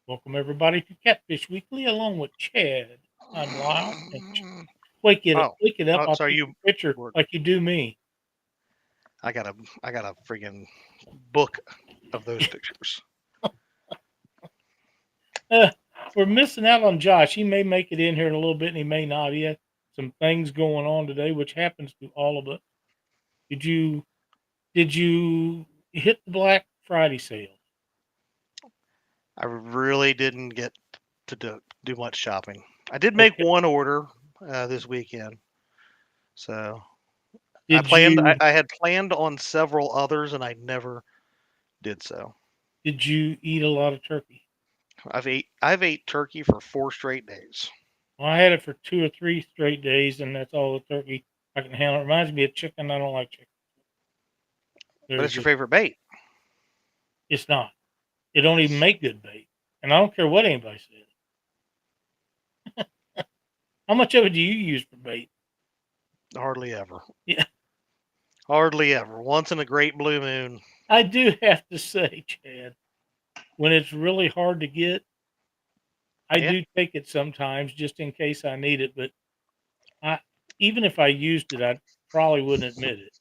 Welcome everybody to Catfish Weekly, along with Chad. I'm Lyle. And Mm. wake it up. Oh, I'll sorry, take you a picture were. like you do me. I got a friggin' book of those pictures. Uh, we're missing out on Josh. He may make it in here in a little bit, and he may not. He had some things going on today, which happens to all of us. Did you did you hit the Black Friday sale? I really didn't get to do much shopping. I did make Okay. one order this weekend, so Did you I had planned on several others, and I never did so. did you eat a lot of turkey? I've ate turkey for 4 straight days. Well, I had it for 2 or 3 straight days, and that's all the turkey I can handle. It reminds me of chicken. I don't like chicken. But Very it's your good. favorite bait. It's not. It don't even make good bait. And I don't care what anybody says. How much of it do you use for bait? Hardly ever. Yeah, Hardly ever. Once in a great blue moon. I do have to say, Chad, when it's really hard to get, I Yeah. do take it sometimes just in case I need it. But I, even if I used it, I probably wouldn't admit it.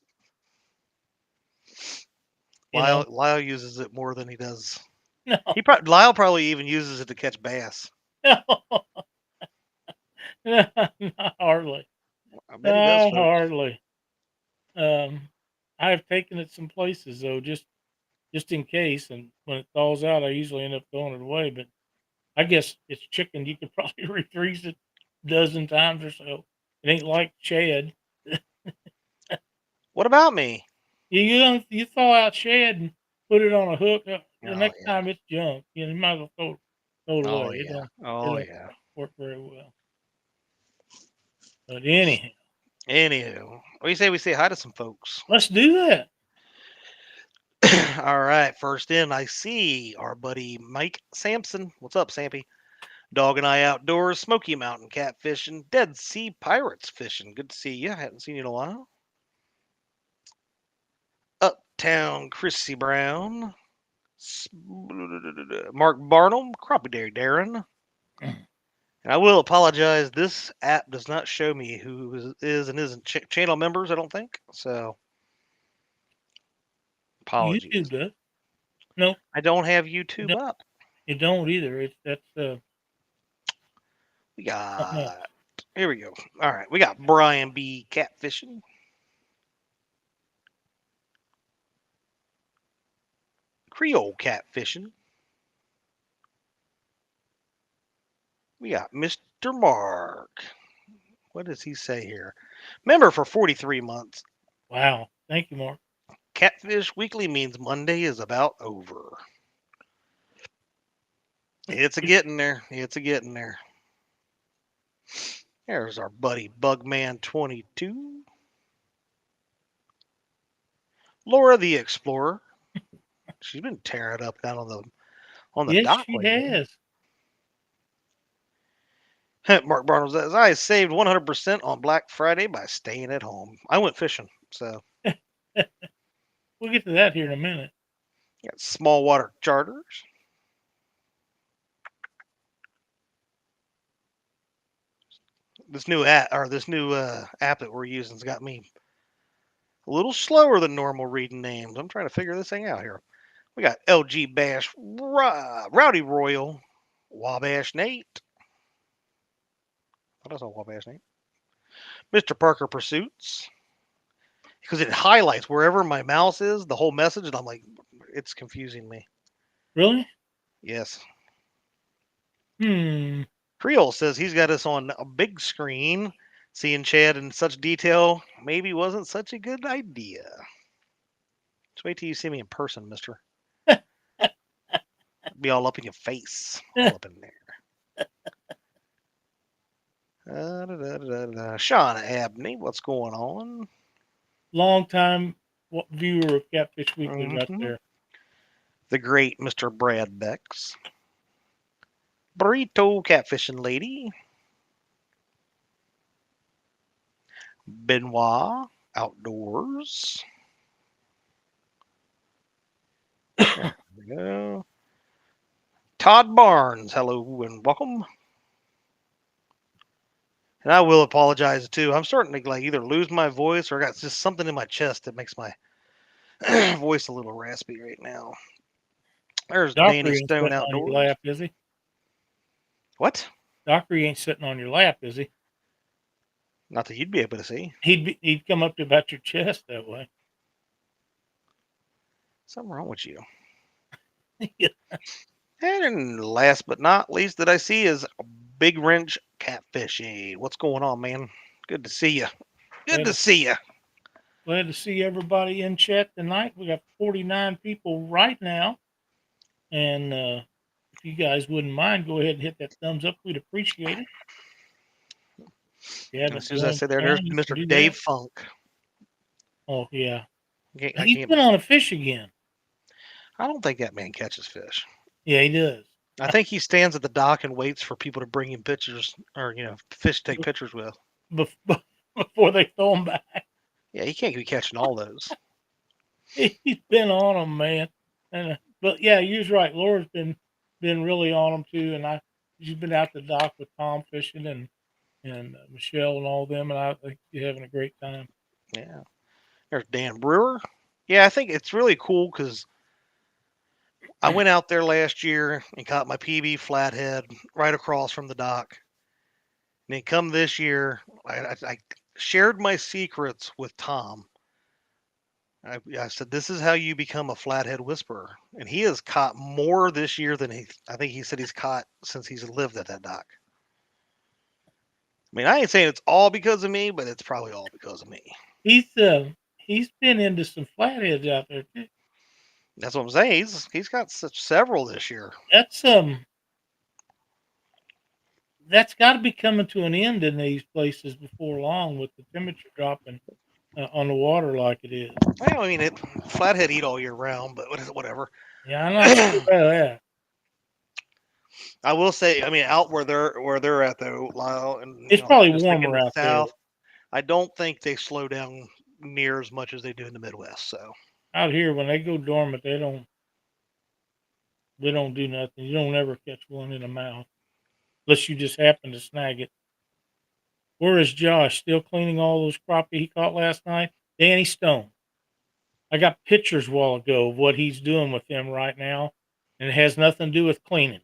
You know, Lyle uses it more than he does. no, Lyle probably even uses it to catch bass. no, not hardly, I bet he does, not folks. hardly. Um, I have taken it some places though, just in case. And when it thaws out, I usually end up throwing it away. But I guess it's chicken. You could probably refreeze it a dozen times or so. It ain't like shad. What about me? You thaw out shad and put it on a hook. The Oh next yeah. time it's junk. You might as well throw it Oh away. yeah. It Oh don't yeah. work very well. But anyhow, Anywho, what do you say we say hi to some folks? let's do that. All right. First in, I see our buddy Mike Sampson. What's up, Sampy? Dog and I outdoors, Smoky Mountain catfishing, Dead Sea Pirates fishing. Good to see you. Hadn't seen you in a while. Uptown Chrissy Brown, Mark Barnum, Crappie Dairy Darren. And I will apologize. This app does not show me who is and isn't channel members. I don't think so. YouTube Apologies. does. No, I don't have it YouTube don't, up. it don't either. That's We something got else. here we go. All right, we got Brian B. Catfishing, Creole Catfishing. We got Mr. Mark. What does he say here? Member for 43 months. Wow. Thank you, Mark. Catfish Weekly means Monday is about over. It's a getting there. It's a getting there. There's our buddy Bugman22. Laura the Explorer. She's been tearing it up down on the Yes, dock she lately. has. Mark Barnes says, I saved 100% on Black Friday by staying at home. I went fishing, so We'll get to that here in a minute. got small water charters. This new app that we're using's got me a little slower than normal reading names. I'm trying to figure this thing out here. We got LG Bash, Rowdy Royal, Wabash Nate. What else on Wabash Nate? Mr. Parker Pursuits. Because it highlights wherever my mouse is, the whole message, and I'm like, it's confusing me. Really? Yes. Hmm. Creole says he's got us on a big screen. Seeing Chad in such detail maybe wasn't such a good idea. Just wait till you see me in person, mister. Be all up in your face. All up in there. Sean Abney, what's going on? Long time viewer of Catfish Weekly right hmm there. The great Mr. Brad Becks. Burrito Catfishing Lady. Benoit Outdoors. There we go. Todd Barnes, hello and welcome. And I will apologize too. I'm starting to like either lose my voice or got just something in my chest that makes my voice a little raspy right now. There's Doctor Danny ain't Stone sitting on your Outdoors. lap, is he? What? Doctor ain't sitting on your lap, is he? Not that you'd be able to see. He'd come up to about your chest that way. Something wrong with you. Yeah. And last but not least that I see is Big Wrench Catfishing. What's going on, man? Good to see you. Good to see you. Glad to see everybody in chat tonight. We got 49 people right now. And if you guys wouldn't mind, go ahead and hit that thumbs up. We'd appreciate it. If you As haven't soon as I joined say the there, there's channel, you Mr. can do Dave that. Funk. Oh, yeah. I He's can't. been on a fish again. I don't think that man catches fish. Yeah, he does. I think he stands at the dock and waits for people to bring him pictures or fish to take pictures with. Before they throw him back. Yeah, he can't be catching all those. He's been on them, man. And but yeah, you're right. Laura's been really on them too, and she's been out the dock with Tom fishing and Michelle and all them, and I think you're having a great time. Yeah. There's Dan Brewer. Yeah, I think it's really cool because I went out there last year and caught my PB flathead right across from the dock. And then come this year, I shared my secrets with Tom. I said, "This is how you become a flathead whisperer," and he has caught more this year than I think he said he's caught since he's lived at that dock. I mean, I ain't saying it's all because of me, but it's probably all because of me. He's been into some flatheads out there too. That's what I'm saying. He's got such several this year. That's got to be coming to an end in these places before long with the temperature dropping on the water like it is. Well, I mean, flathead eat all year round, but whatever. Yeah, I'm not sure about that. I will say, I mean, out where they're at though, Lyle, and It's probably just like in warmer the out there. South, I don't think they slow down near as much as they do in the Midwest. So Out here, when they go dormant, they don't do nothing. You don't ever catch one in the mouth unless you just happen to snag it. Where is Josh? Still cleaning all those crappie he caught last night? Danny Stone. I got pictures a while ago of what he's doing with them right now, and it has nothing to do with cleaning.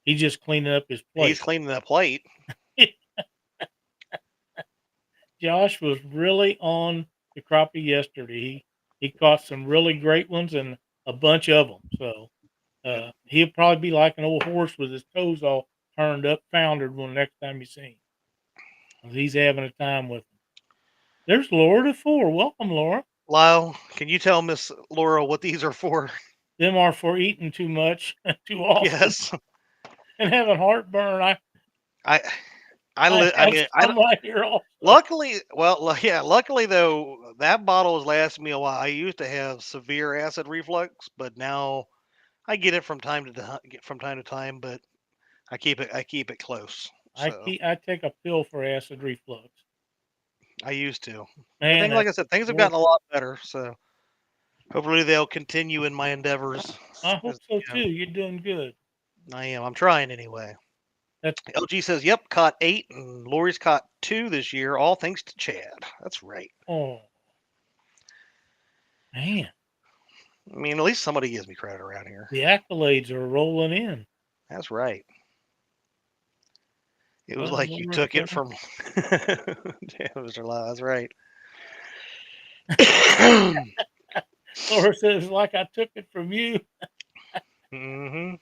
He's just cleaning up his he's plate. cleaning that plate. Josh was really on the crappie yesterday. He caught some really great ones and a bunch of them. So he'll probably be like an old horse with his toes all turned up, foundered when next time you see him. He's having a time with them. There's Laura to four. Welcome, Laura. Lyle, can you tell Miss Laura what these are for? Them are for eating too much, too often, Yes, and having heartburn. I I have mean, some right here also. luckily, well, yeah, luckily though, that bottle has lasted me a while. I used to have severe acid reflux, but now I get it from time to time, but I keep it close. So I take a pill for acid reflux. I used to. But Man, things like that's I said, things have worth gotten a it. lot better. So hopefully they'll continue in my endeavors. I hope As, so too. You're doing good. I am. I'm trying anyway. That's LG says, "Yep, caught 8, and Lori's caught 2 this year, all thanks to Chad." That's right. oh man, I mean, at least somebody gives me credit around here. the accolades are rolling in. That's right. It was Well, like you Laura took it said, from. Yeah, Mr. Lyle, that's right. Laura says, like I took it from you. Hmm.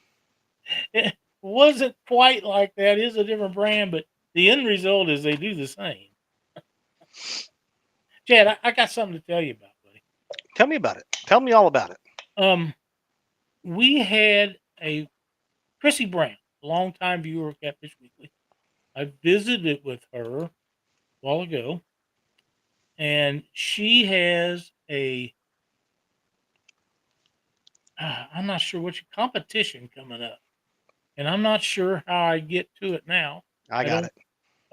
It wasn't quite like that. It is a different brand, but the end result is they do the same. Chad, I got something to tell you about, buddy. Tell me about it. Tell me all about it. Um, we had a Chrissy Brown, longtime viewer of Catfish Weekly. I visited with her a while ago, and she has I'm not sure which competition coming up, and I'm not sure how I get to it now. I I got don't. it.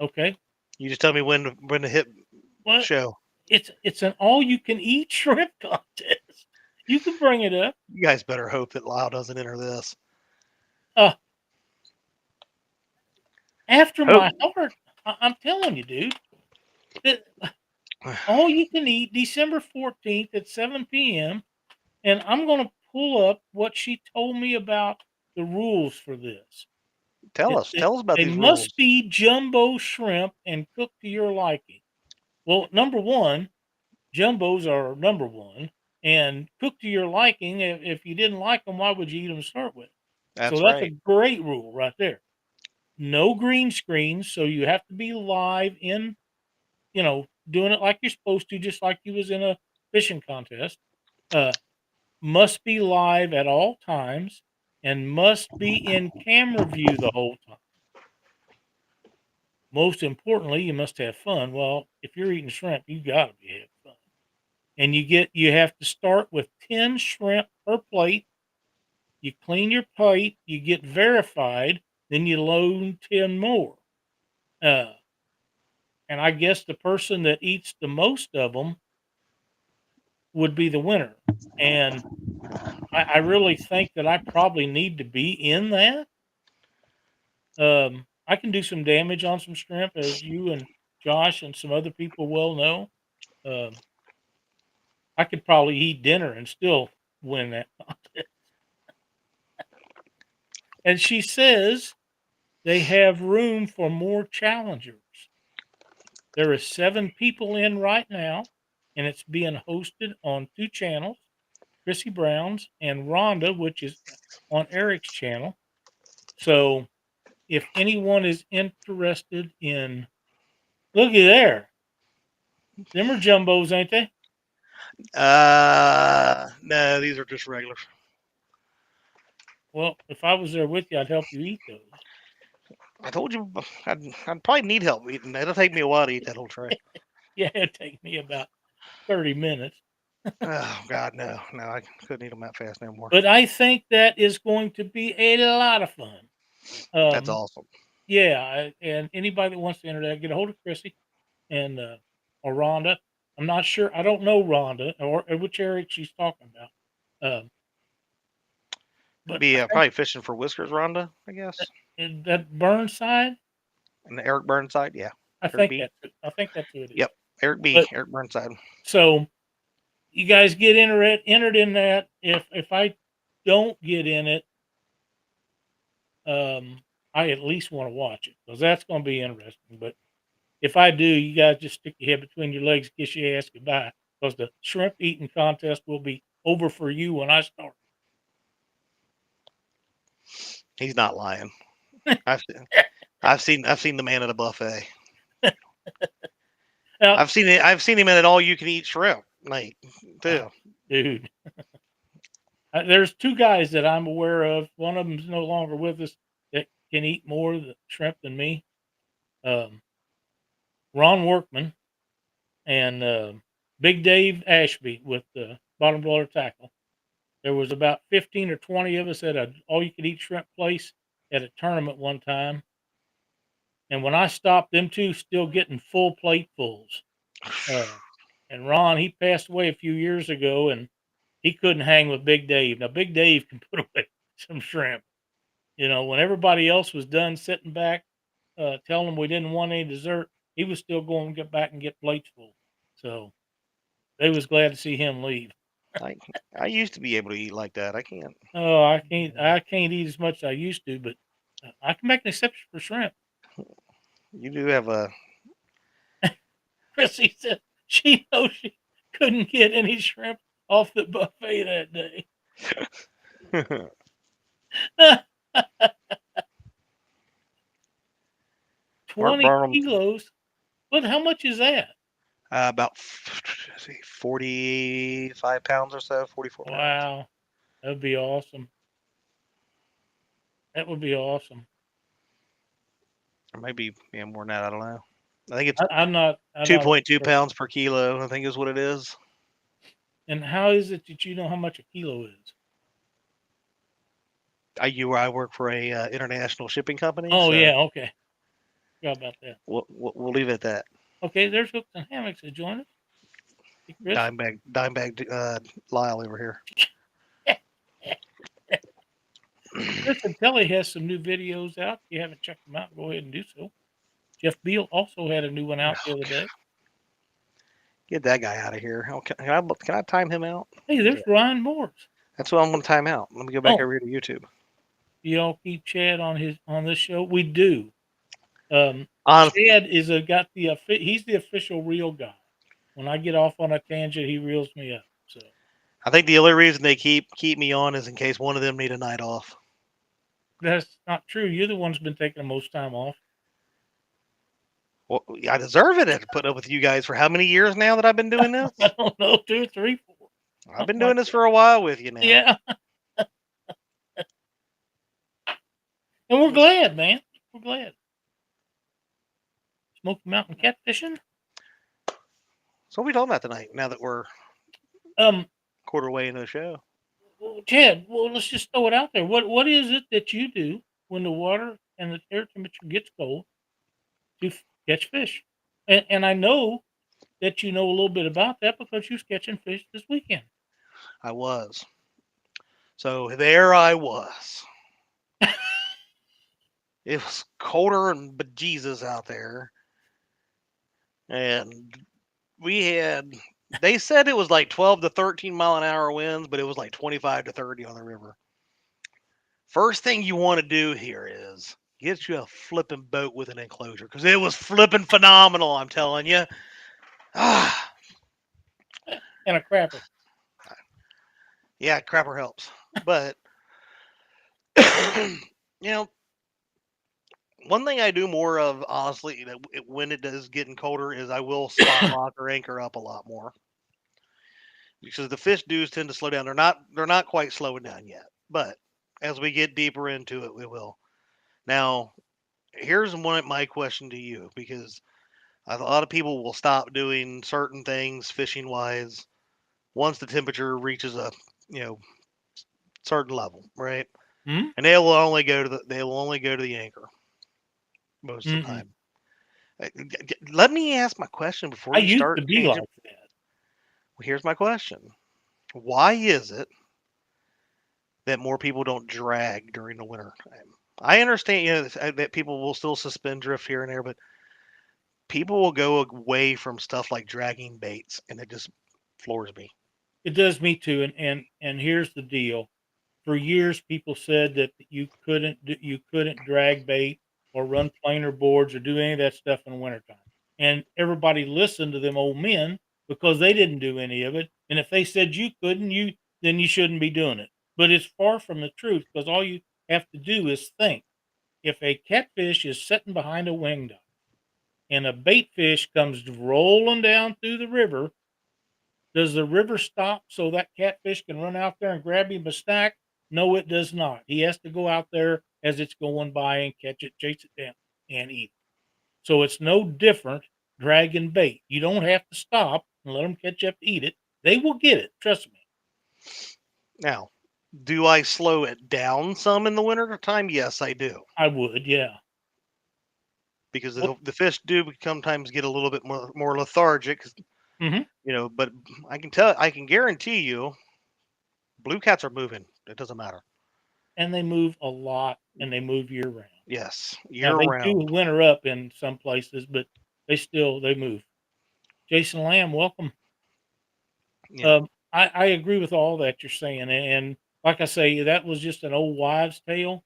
Okay. You just tell me when to hit Well, show. it's an all you can eat shrimp contest. You can bring it up. You guys better hope that Lyle doesn't enter this. Uh, after Hope. my heart, I'm telling you, dude. That all you can eat December 14th at 7 p.m. And I'm going to pull up what she told me about the rules for this. Tell us. Tell us about They these rules. must be jumbo shrimp and cooked to your liking. Well, number one, jumbos are number one, and cooked to your liking. If you didn't like them, why would you eat them to start with? So That's that's a right. great rule right there. No green screens, so you have to be live in, doing it like you're supposed to, just like you was in a fishing contest. Uh, must be live at all times and must be in camera view the whole time. Most importantly, you must have fun. Well, if you're eating shrimp, you got to be having fun. And you have to start with 10 shrimp per plate. You clean your plate, you get verified, then you load 10 more. Uh, and I guess the person that eats the most of them would be the winner. And I really think that I probably need to be in that. I can do some damage on some shrimp, as you and Josh and some other people well know. Um, I could probably eat dinner and still win that contest. And she says they have room for more challengers. There is 7 people in right now, and it's being hosted on 2 channels, Chrissy Brown's and Rhonda, which is on Eric's channel. So if anyone is interested in, looky there, them are jumbos, ain't they? No, these are just regular. Well, if I was there with you, I'd help you eat those. I told you I'd probably need help eating. It'll take me a while to eat that whole tray. Yeah, it'd take me about 30 minutes. Oh God, no, I couldn't eat them that fast anymore. But I think that is going to be a lot of fun. That's Um, awesome. yeah, and anybody that wants to enter that, get a hold of Chrissy and or Rhonda. I'm not sure. I don't know Rhonda or which area she's talking about. Um, It'd but be I think probably fishing for Whiskers, Rhonda, I guess, that Burnside. and the Eric Burnside. Yeah, I Eric think B. that's it. I think that's who it is. Yep, Eric B. But Eric Burnside. so you guys get entered in that. If I don't get in it, I at least want to watch it because that's going to be interesting. But if I do, you guys just stick your head between your legs, kiss your ass goodbye, because the shrimp eating contest will be over for you when I start. He's not lying. I've I've seen the man at a buffet. Now, I've seen it. I've seen him at an all-you-can-eat shrimp night too. dude, there's 2 guys that I'm aware of. One of them's no longer with us that can eat more shrimp than me. Um, Ron Workman and Big Dave Ashby with the bottom dweller tackle. There was about 15 or 20 of us at a all-you-could-eat shrimp place at a tournament one time. And when I stopped, them two still getting full platefuls. And Ron, he passed away a few years ago, and he couldn't hang with Big Dave. Now, Big Dave can put away some shrimp. When everybody else was done sitting back, telling them we didn't want any dessert, he was still going to get back and get plates full. So they was glad to see him leave. I I used to be able to eat like that. I can't. Oh, I can't eat as much as I used to, but I can make an exception for shrimp. You do have a. Chrissy said she knows she couldn't get any shrimp off the buffet that day. Mark 20 Barnum, kilos. But how much is that? about 45 pounds or so, 44 pounds, Wow, that'd be awesome. That would be awesome. or maybe more than that. I don't know. I think it's I'm not. 2.2 pounds per kilo. I think is what it is. And how is it that you know how much a kilo is? I work for a international shipping company, Oh so yeah, okay. Forgot about that. we'll leave it at that. Okay, there's hooks and hammocks that join us. Hey, Chris. Dime bag, Lyle over here. Listen, Telly has some new videos out. If you haven't checked them out, go ahead and do so. Jeff Beal also had a new one out the other day. Get that guy out of here. Can I time him out? Hey, Yeah. there's Ryan Morris. That's what I'm going to time out. Let me go back Oh, over here to YouTube. y'all keep Chad on this show? We do. On, Chad he's the official reel guy. When I get off on a tangent, he reels me up. So I think the only reason they keep me on is in case one of them need a night off. that's not true. You're the one's been taking the most time off. Well, I deserve it to put up with you guys for how many years now that I've been doing this? I don't know, 2 or 3, 4. I've been Something like doing this for a while with you now. yeah. And we're glad, man. We're glad. Smoky Mountain catfishing. So what are we talking about tonight? Now that we're Um, quarter way into the show. well, Chad, let's just throw it out there. What is it that you do when the water and the air temperature gets cold to catch fish? And I know that you know a little bit about that because you was catching fish this weekend. I was. So there I was. It was colder and bejesus out there. And they said it was like 12 to 13 mile an hour winds, but it was like 25 to 30 on the river. First thing you want to do here is get you a flipping boat with an enclosure because it was flipping phenomenal, I'm telling you. Ah, And a crapper. yeah, crapper helps. But, you know, one thing I do more of, honestly, when it is getting colder, is I will spot lock or anchor up a lot more because the fish do tend to slow down. They're not quite slowing down yet, but as we get deeper into it, we will. Now, here's my question to you, because a lot of people will stop doing certain things fishing wise once the temperature reaches a you know certain level, right? Hmm? And they will only go to the anchor most of the Mm-mm. time. Let me ask my question before I you used start to be changing. like that. Here's my question: why is it that more people don't drag during the winter time? I understand, that people will still suspend drift here and there, but people will go away from stuff like dragging baits, and it just floors me. It does me too. And here's the deal. For years, people said that you couldn't drag bait or run planer boards or do any of that stuff in the wintertime. And everybody listened to them old men because they didn't do any of it. And if they said you couldn't, then you shouldn't be doing it. But it's far from the truth because all you have to do is think. If a catfish is sitting behind a wing dock and a bait fish comes rolling down through the river, does the river stop so that catfish can run out there and grab him a snack? No, it does not. He has to go out there as it's going by and catch it, chase it down, and eat it. So it's no different dragging bait. You don't have to stop and let them catch up to eat it. They will get it. Trust me. Now, do I slow it down some in the winter time? Yes, I do. I would, yeah. Because Well, the fish do sometimes get a little bit more lethargic, hmm but I can guarantee you, blue cats are moving. It doesn't matter. and they move a lot and they move year round. Yes, Now year they do round. winter up in some places, but they move. Jason Lamb, welcome. Yeah, I agree with all that you're saying, and like I say, that was just an old wives' tale.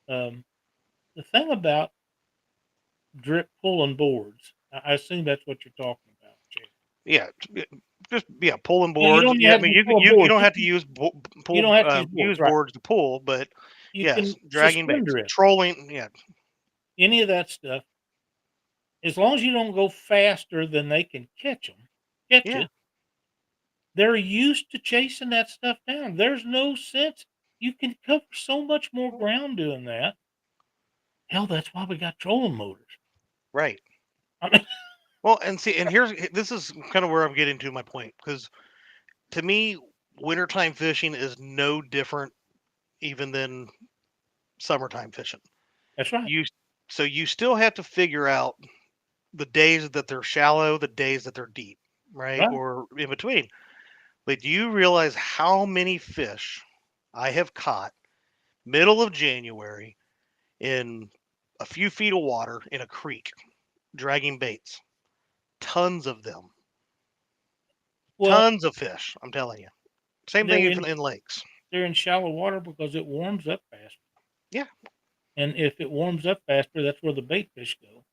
Um, the thing about drip pulling boards, I assume that's what you're talking about, Jay. yeah, just pulling Well, you boards. don't Yeah, I have mean to you pull a you board. don't have to use You pull don't have to use boards, use right? boards to pull, but You yes, can dragging suspend baits, drift, trolling. Yeah, any of that stuff, as long as you don't go faster than they can catch yeah, it. They're used to chasing that stuff down. There's no sense. You can cover so much more ground doing that. Hell, that's why we got trolling motors. right. I mean, Well, and see, and this is kind of where I'm getting to my point, because to me, wintertime fishing is no different even than summertime fishing. that's right. You so you still have to figure out the days that they're shallow, the days that they're deep, right? Right. Or in between. But do you realize how many fish I have caught middle of January, in a few feet of water in a creek, dragging baits. Tons of them. Well, Tons of fish, I'm telling you. Same thing they're even in in lakes. they're in shallow water because it warms up faster. Yeah. And if it warms up faster, that's where the bait fish go.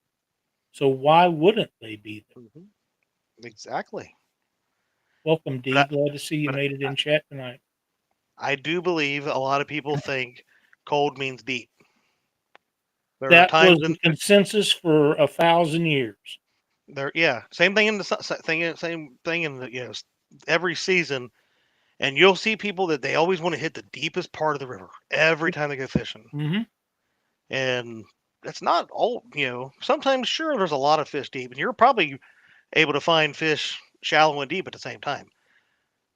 So why wouldn't they be there? hmm Exactly. Welcome, But D. Glad to see you but made it in chat tonight. I do believe a lot of people think cold means deep. There are That was times the in consensus for 1,000 years. there, yeah, same thing in the same thing in the every season, and you'll see people that they always want to hit the deepest part of the river every time they go fishing, Mm-hmm. and that's not all. Sometimes sure there's a lot of fish deep, and you're probably able to find fish shallow and deep at the same time.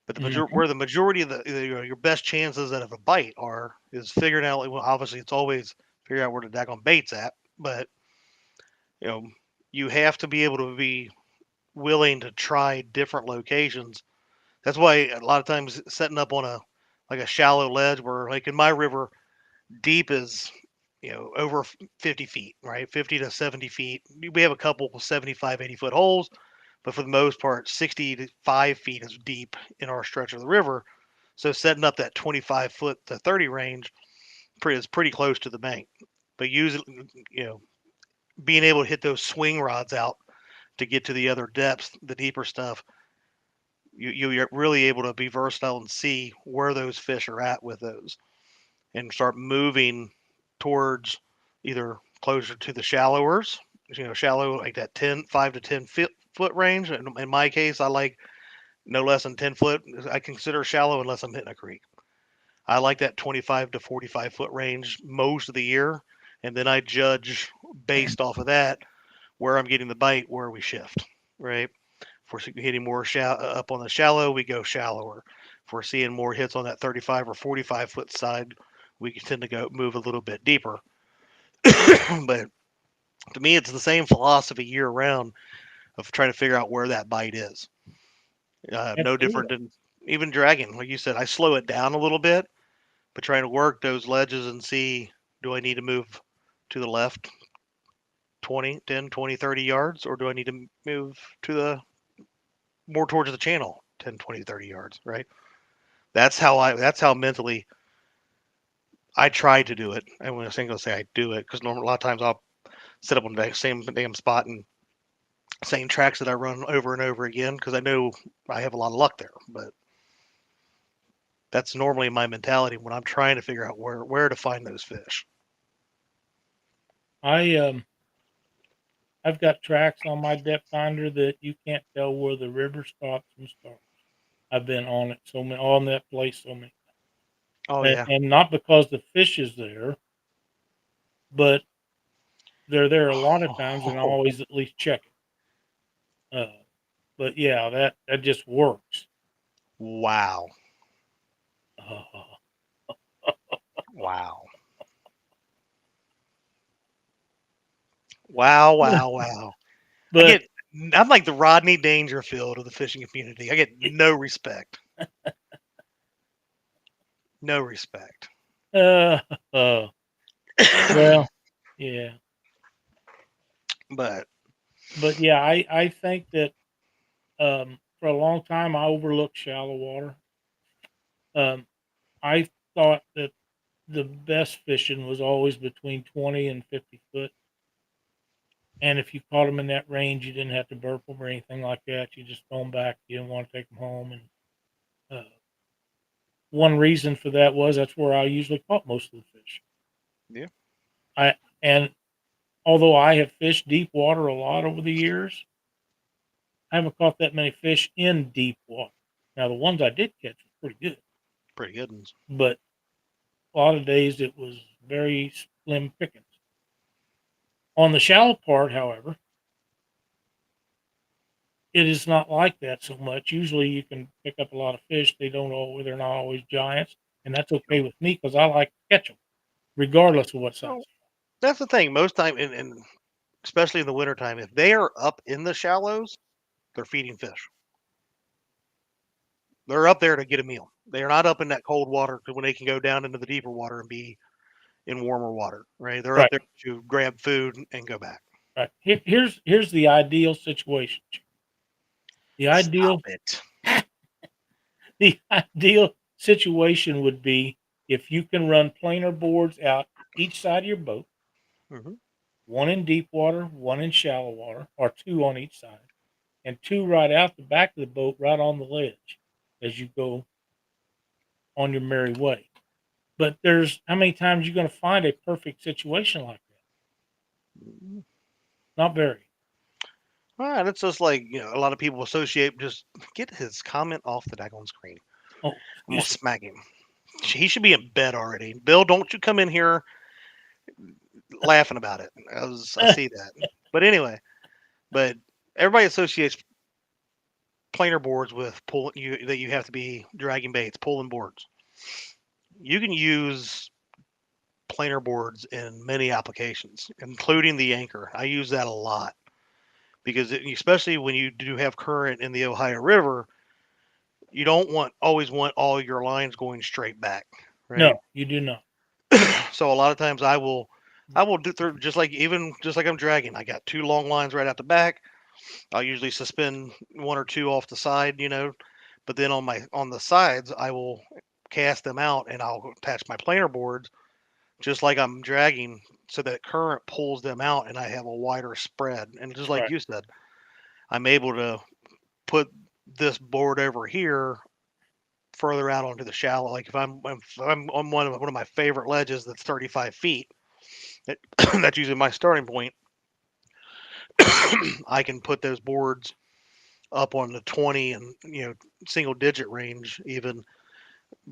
But Mm-hmm. where the majority of your best chances of a bite are is figuring out. Well, obviously it's always figure out where the daggone bait's at, but you know you have to be able to be willing to try different locations. That's why a lot of times setting up on a shallow ledge where like in my river, deep is over 50 feet, right? 50 to 70 feet. We have a couple 75, 80-foot holes, but for the most part, 60 to 5 feet is deep in our stretch of the river. So setting up that 25-foot to 30 range is pretty close to the bank. But using, being able to hit those swing rods out to get to the other depths, the deeper stuff, you're really able to be versatile and see where those fish are at with those and start moving towards either closer to the shallowers, shallow like that 5 to 10 foot range. In my case, I like no less than 10 foot. I consider shallow unless I'm hitting a creek. I like that 25 to 45 foot range most of the year. And then I judge based off of that where I'm getting the bite, where we shift, right? If we're hitting more up on the shallow, we go shallower. If we're seeing more hits on that 35 or 45 foot side, we can tend to go move a little bit deeper. But to me, it's the same philosophy year round of trying to figure out where that bite is. No different Absolutely. than even dragging. Like you said, I slow it down a little bit, but trying to work those ledges and see, do I need to move to the left 20, 10, 20, 30 yards, or do I need to move to the more towards the channel 10, 20, 30 yards, right? That's how mentally I try to do it. And when I say I do it, because a lot of times I'll set up on the same damn spot and same tracks that I run over and over again because I know I have a lot of luck there. But that's normally my mentality when I'm trying to figure out where to find those fish. I I've got tracks on my depth finder that you can't tell where the river stops and starts. I've been on it on that place so many, Oh yeah. and not because the fish is there, but they're there a lot of times, and I Oh, always at least check it. But yeah, that just works. wow. Uh, Wow. Wow, wow, wow. I but get I'm like the Rodney Dangerfield of the fishing community. I get no respect. No respect. uh, uh, well, yeah, But but yeah, I think that for a long time I overlooked shallow water. Um, I thought that the best fishing was always between 20 and 50 foot. And if you caught them in that range, you didn't have to burp them or anything like that. You just throw them back. You didn't want to take them home. And one reason for that was that's where I usually caught most of the fish. yeah, I and although I have fished deep water a lot over the years, I haven't caught that many fish in deep water. Now the ones I did catch was pretty good, pretty good ones. but a lot of days it was very slim pickings. On the shallow part, however, it is not like that so much. Usually you can pick up a lot of fish. They're not always giants, and that's okay with me because I like to catch them, regardless of what Well, size. that's the thing. Most time, and especially in the wintertime, if they are up in the shallows, they're feeding fish. They're up there to get a meal. They're not up in that cold water when they can go down into the deeper water and be in warmer water, right? They're up Right, there to grab food and go back. right. Here's the ideal situation. The Stop ideal it. the ideal situation would be if you can run planer boards out each side of your boat, Hmm. one in deep water, one in shallow water, or two on each side, and two right out the back of the boat, right on the ledge as you go on your merry way. But there's how many times you're going to find a perfect situation like that? Not very. All right, it's just like a lot of people associate. Just get his comment off the daggone screen. Oh, I'm gonna excuse me. smack him. He should be in bed already. Bill, don't you come in here laughing about it. I see that. But anyway, but everybody associates planer boards with pulling you that you have to be dragging baits, pulling boards. You can use planer boards in many applications, including the anchor. I use that a lot because especially when you do have current in the Ohio River, you don't always want all your lines going straight back, right? No, you do not. So a lot of times I will do through just like I'm dragging. I got two long lines right out the back. I'll usually suspend one or two off the side, but then on the sides I will cast them out and I'll attach my planer boards just like I'm dragging so that current pulls them out and I have a wider spread. And just like Right. you said, I'm able to put this board over here further out onto the shallow. Like if I'm on one of my favorite ledges that's 35 feet, that, that's usually my starting point. I can put those boards up on the 20 and single digit range, even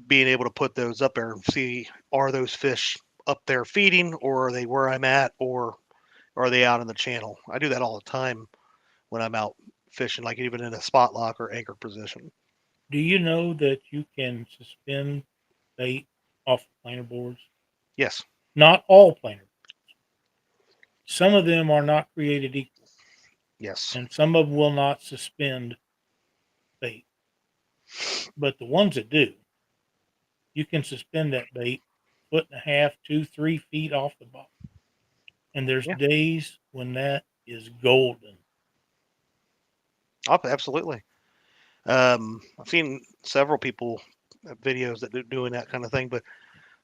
being able to put those up there and see, are those fish up there feeding, or are they where I'm at, or are they out in the channel? I do that all the time when I'm out fishing, like even in a spot lock or anchor position. Do you know that you can suspend bait off planer boards? Yes. Not all planer. Some of them are not created equal, Yes. and some of them will not suspend bait. But the ones that do, you can suspend that bait foot and a half, 2, 3 feet off the bottom. And there's Yeah. days when that is golden. Oh, absolutely. I've seen several people videos that do doing that kind of thing, but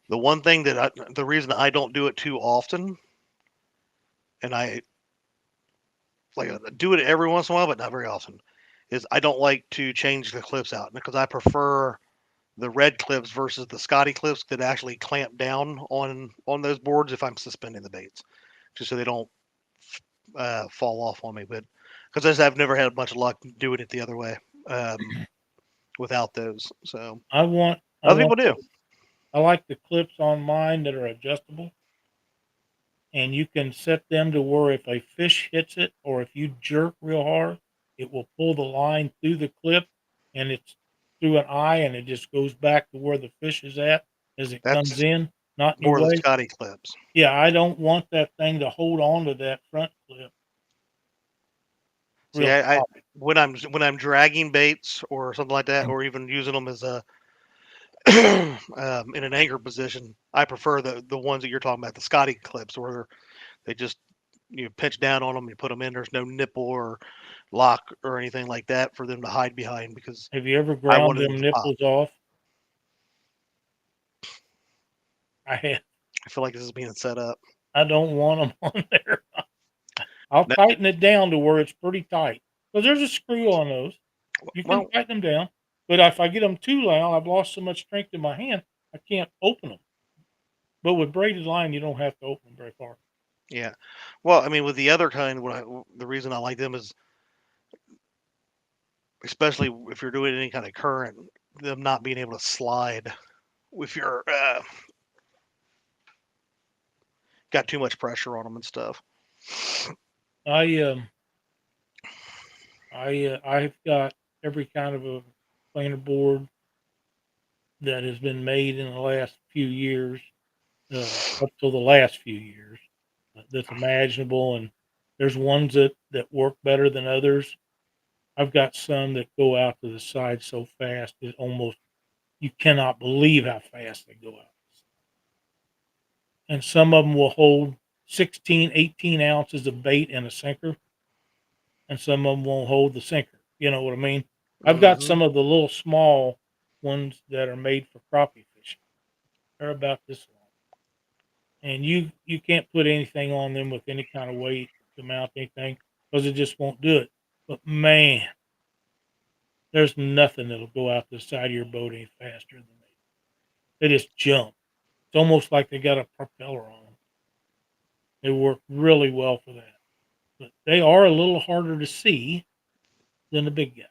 the reason I don't do it too often, and I do it every once in a while, but not very often, is I don't like to change the clips out because I prefer the red clips versus the Scotty clips that actually clamp down on those boards if I'm suspending the baits, just so they don't fall off on me. But because I've never had much luck doing it the other way without those, so I want I other want people do. I like the clips on mine that are adjustable, and you can set them to where if a fish hits it or if you jerk real hard, it will pull the line through the clip, and it's through an eye, and it just goes back to where the fish is at as it comes That's in, not in your more the way. Scotty clips. Yeah, I don't want that thing to hold on to that front clip See, real I sloppy. when I'm dragging baits or something like that, or even using them as a in an anchor position, I prefer the ones that you're talking about, the Scotty clips, where they just you pinch down on them, you put them in. There's no nipple or lock or anything like that for them to hide behind because Have you ever I ground wanted them them to pop. nipples off? I have. I feel like this is being set up. I don't want them on there. I'll No, tighten it down to where it's pretty tight. So there's a screw on those. You can well, tighten them down, but if I get them too loud, I've lost so much strength in my hand, I can't open them. But with braided line, you don't have to open them very far. yeah. Well, I mean, with the other kind, the reason I like them is especially if you're doing any kind of current, them not being able to slide if you're got too much pressure on them and stuff. I I've got every kind of a planer board that has been made in the last few years, up till the last few years, that's imaginable, and there's ones that work better than others. I've got some that go out to the side so fast that almost you cannot believe how fast they go out. And some of them will hold 16, 18 ounces of bait in a sinker, and some of them won't hold the sinker. You know what I mean? I've got Mm-hmm. some of the little small ones that are made for crappie fishing. They're about this long, and you can't put anything on them with any kind of weight to mount anything because it just won't do it. But man, there's nothing that'll go out the side of your boat any faster than they just jump. It's almost like they got a propeller on them. They work really well for that. But they are a little harder to see than the big guys.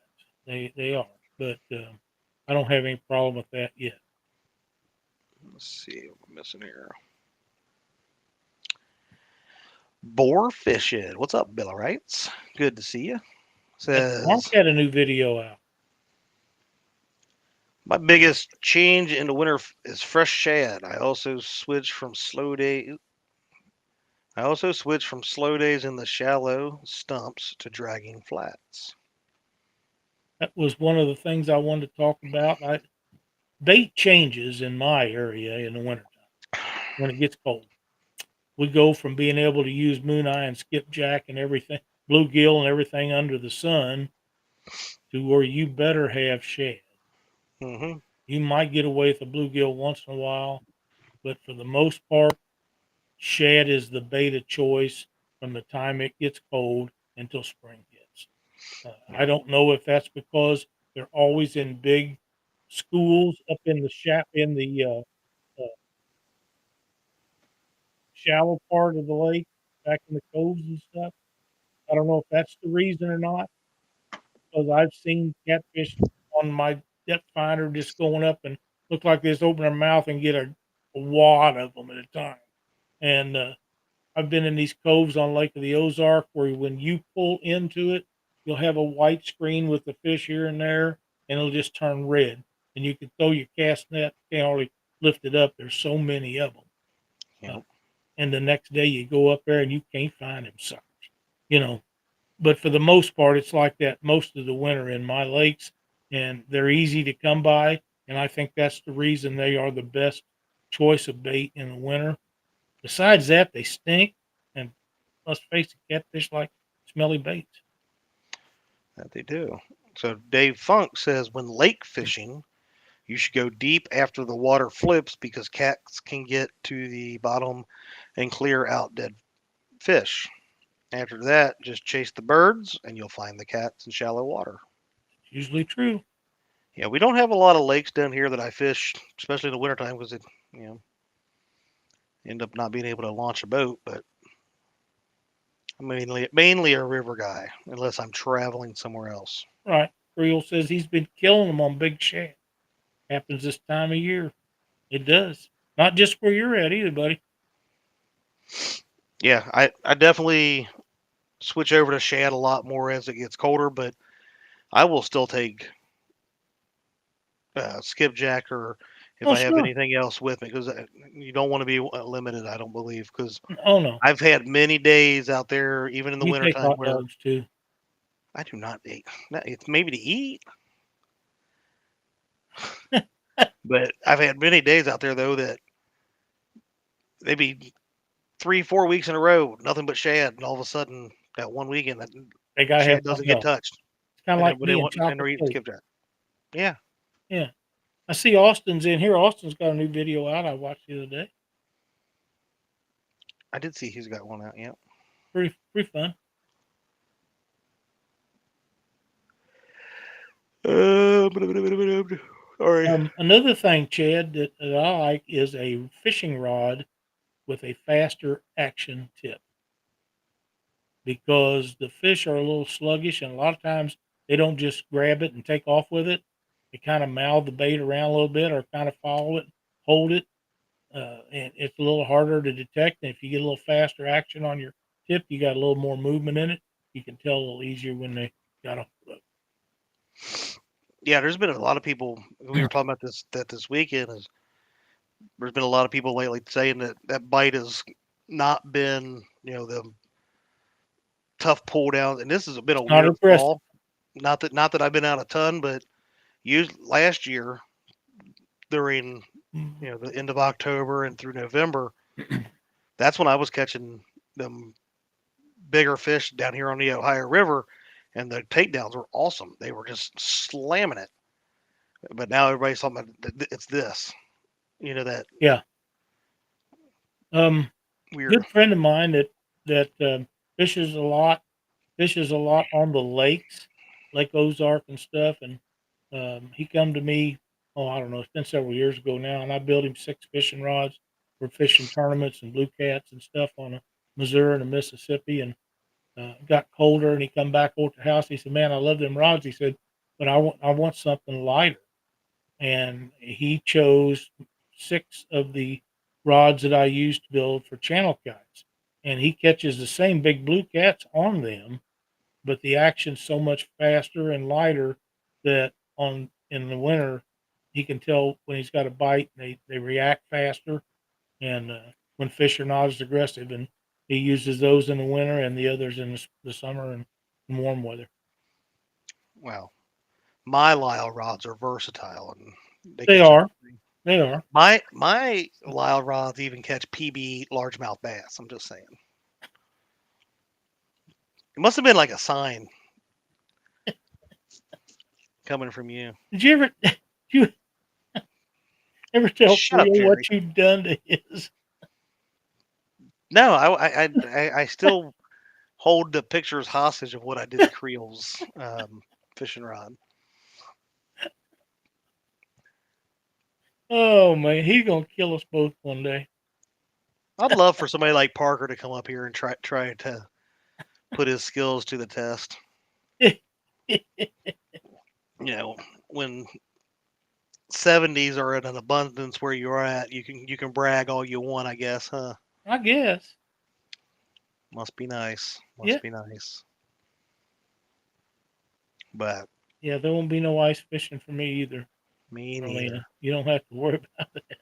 They are, but I don't have any problem with that yet. Let's see what we're missing here. Boar fishing. What's up, Bill? Writes. Good to see you. And Mark Says had a new video out. my biggest change in the winter is fresh shad. I also switched from slow days in the shallow stumps to dragging flats. That was one of the things I wanted to talk about. Bait changes in my area in the wintertime when it gets cold. We go from being able to use moon eye and skipjack and everything, bluegill and everything under the sun, to where you better have shad. Mm-hmm. You might get away with a bluegill once in a while, but for the most part, shad is the bait of choice from the time it gets cold until spring hits. I don't know if that's because they're always in big schools up in the shallow part of the lake, back in the coves and stuff. I don't know if that's the reason or not, because I've seen catfish on my depth finder just going up and look like they just open their mouth and get a wad of them at a time. And I've been in these coves on Lake of the Ozark where when you pull into it, you'll have a white screen with the fish here and there, and it'll just turn red. And you can throw your cast net, can't hardly lift it up. There's so many of them. Uh, Yep. and the next day you go up there and you can't find them suckers, you know. But for the most part, it's like that most of the winter in my lakes, and they're easy to come by. And I think that's the reason they are the best choice of bait in the winter. Besides that, they stink, and let's face it, catfish like smelly baits. That they do. So Dave Funk says when lake fishing, you should go deep after the water flips because cats can get to the bottom and clear out dead fish. After that, just chase the birds and you'll find the cats in shallow water. It's usually true. Yeah, we don't have a lot of lakes down here that I fish, especially in the wintertime because it, you know, end up not being able to launch a boat. But I'm mainly a river guy unless I'm traveling somewhere else. Right. Creel says he's been killing them on big shad. Happens this time of year. It does. Not just where you're at either, buddy. Yeah, I definitely switch over to shad a lot more as it gets colder, but I will still take skipjack or if Oh, I have sure. anything else with me because you don't want to be limited. I don't believe because Oh, no. I've had many days out there, even in the You take wintertime, hot where dogs too. I do not eat. It's maybe to eat, but I've had many days out there though that maybe 3, 4 weeks in a row, nothing but shad, and all of a sudden that one weekend that They gotta have shad doesn't something get else. touched, It's kind of and like everybody me and want and they're chocolate eating cake. skipjack. Yeah, Yeah. I see Austin's in here. Austin's got a new video out I watched the other day. I did see he's got one out. Yeah. Pretty fun. Sorry. Another thing, Chad, that I like is a fishing rod with a faster action tip because the fish are a little sluggish and a lot of times they don't just grab it and take off with it. They kind of mouth the bait around a little bit or kind of follow it, hold it, and it's a little harder to detect. And if you get a little faster action on your tip, you got a little more movement in it. You can tell a little easier when they got a hook. Yeah, there's been a lot of people. We were talking about this weekend. Is there's been a lot of people lately saying that that bite has not been the tough pull down, and this has been a Not weird aggressive. fall. Not that I've been out a ton, but last year during the end of October and through November, that's when I was catching them bigger fish down here on the Ohio River, and the takedowns were awesome. They were just slamming it. But now everybody's talking about it's this, that Yeah. weird. Good friend of mine that fishes a lot, fishes a lot on the lakes, Lake Ozark and stuff, and he come to me. Oh, I don't know. It's been several years ago now, and I built him 6 fishing rods for fishing tournaments and blue cats and stuff on the Missouri and the Mississippi. And got colder, and he come back over to the house. He said, "Man, I love them rods." He said, "But I want something lighter." And he chose 6 of the rods that I used to build for channel kites. And he catches the same big blue cats on them, but the action's so much faster and lighter that on in the winter he can tell when he's got a bite, and they react faster, and when fish are not as aggressive, and he uses those in the winter and the others in the summer and in warm weather. Well, my Lyle rods are versatile and they They catch are. everything. They are. My Lyle rods even catch PB largemouth bass. I'm just saying. It must have been like a sign coming from you. Did you ever did you ever tell Shut up, Cleo Jerry. what you've done to his? No, I still hold the pictures hostage of what I did to Creel's fishing rod. Oh man, he's gonna kill us both one day. I'd love for somebody like Parker to come up here and try to put his skills to the test. When 70s are in an abundance where you're at, you can brag all you want, I guess, huh? I guess. Must be nice. Yeah. Must be nice. But Yeah, there won't be no ice fishing for me either, me neither. Marlena. You don't have to worry about it.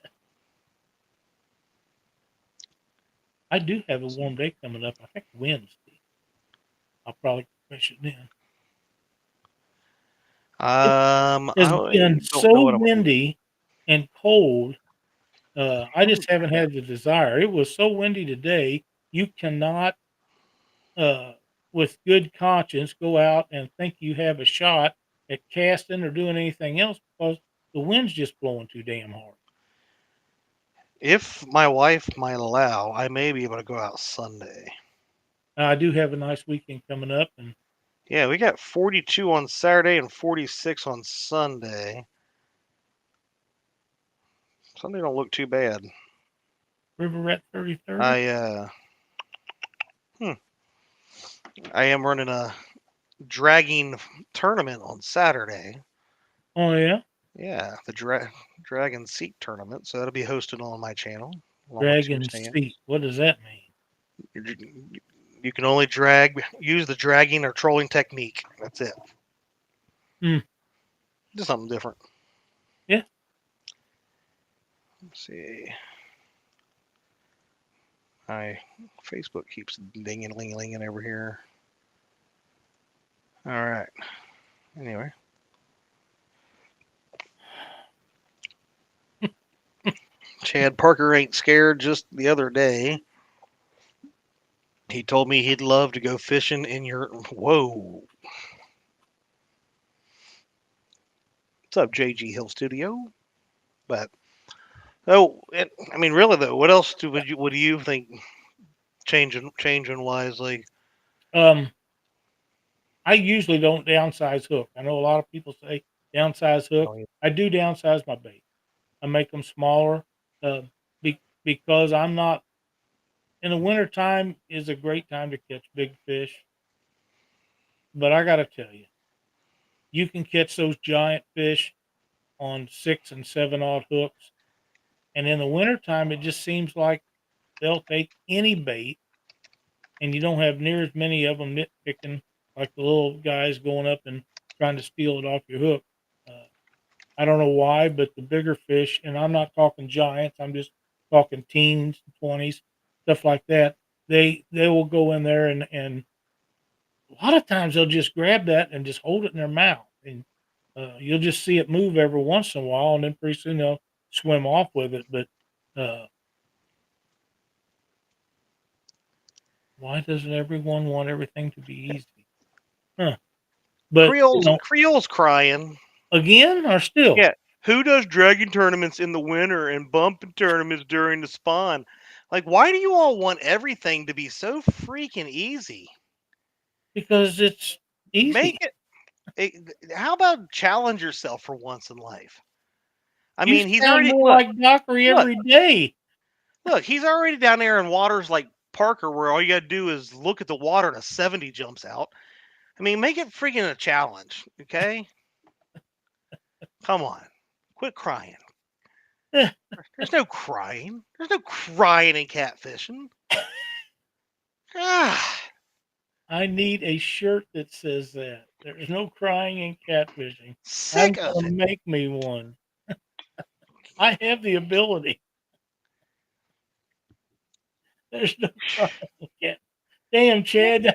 I do have a warm day coming up. I think Wednesday. I'll probably fish it then. It has I been don't know so what I'm gonna do. windy and cold. I Oh, just haven't had the desire. It was so windy today. You cannot, uh, with good conscience, go out and think you have a shot at casting or doing anything else because the wind's just blowing too damn hard. if my wife might allow, I may be able to go out Sunday. Now, I do have a nice weekend coming up, and Yeah, we got 42 on Saturday and 46 on Sunday. Sunday don't look too bad. River Rat 3030. I hmm, I am running a dragging tournament on Saturday. Oh yeah, Yeah, the Dragon Seek tournament. So that'll be hosted on my channel along with Two Dragon Stands. Seat. What does that mean? You can only use the dragging or trolling technique. That's it. Hmm. Just something different. Yeah. Let's see. My Facebook keeps dinging, linging over here. All right. Anyway. Chad Parker ain't scared. Just the other day, he told me he'd love to go fishing in your. Whoa. What's up, JG Hill Studio? But I mean, really though, what else what do you think changing wise? Like, Um, I usually don't downsize hook. I know a lot of people say downsize hook. oh, yeah. I do downsize my bait. I make them smaller, uh, because I'm not in the wintertime is a great time to catch big fish. But I got to tell you, you can catch those giant fish on 6 and 7 odd hooks. And in the wintertime, it just seems like they'll take any bait, and you don't have near as many of them nitpicking like the little guys going up and trying to steal it off your hook. Uh, I don't know why, but the bigger fish, and I'm not talking giants, I'm just talking teens, 20s, stuff like that. They will go in there and a lot of times they'll just grab that and just hold it in their mouth, and you'll just see it move every once in a while, and then pretty soon they'll swim off with it. But uh, why doesn't everyone want everything to be easy? Huh. But Creole's crying. again or still? Yeah. Who does dragon tournaments in the winter and bumping tournaments during the spawn? Like, why do you all want everything to be so freaking easy? Because it's Make easy. how about challenge yourself for once in life? I You mean, he's sound already more like Dockery look, every day. he's already down there in waters like Parker, where all you gotta do is look at the water and a 70 jumps out. I mean, make it freaking a challenge, okay? Come on, quit crying. There's no crying. There's no crying in catfishing. Ah, I need a shirt that says that. There's no crying in catfishing. I'm sick of gonna it. make me one. I have the ability. There's no crying in cat. Damn, Chad.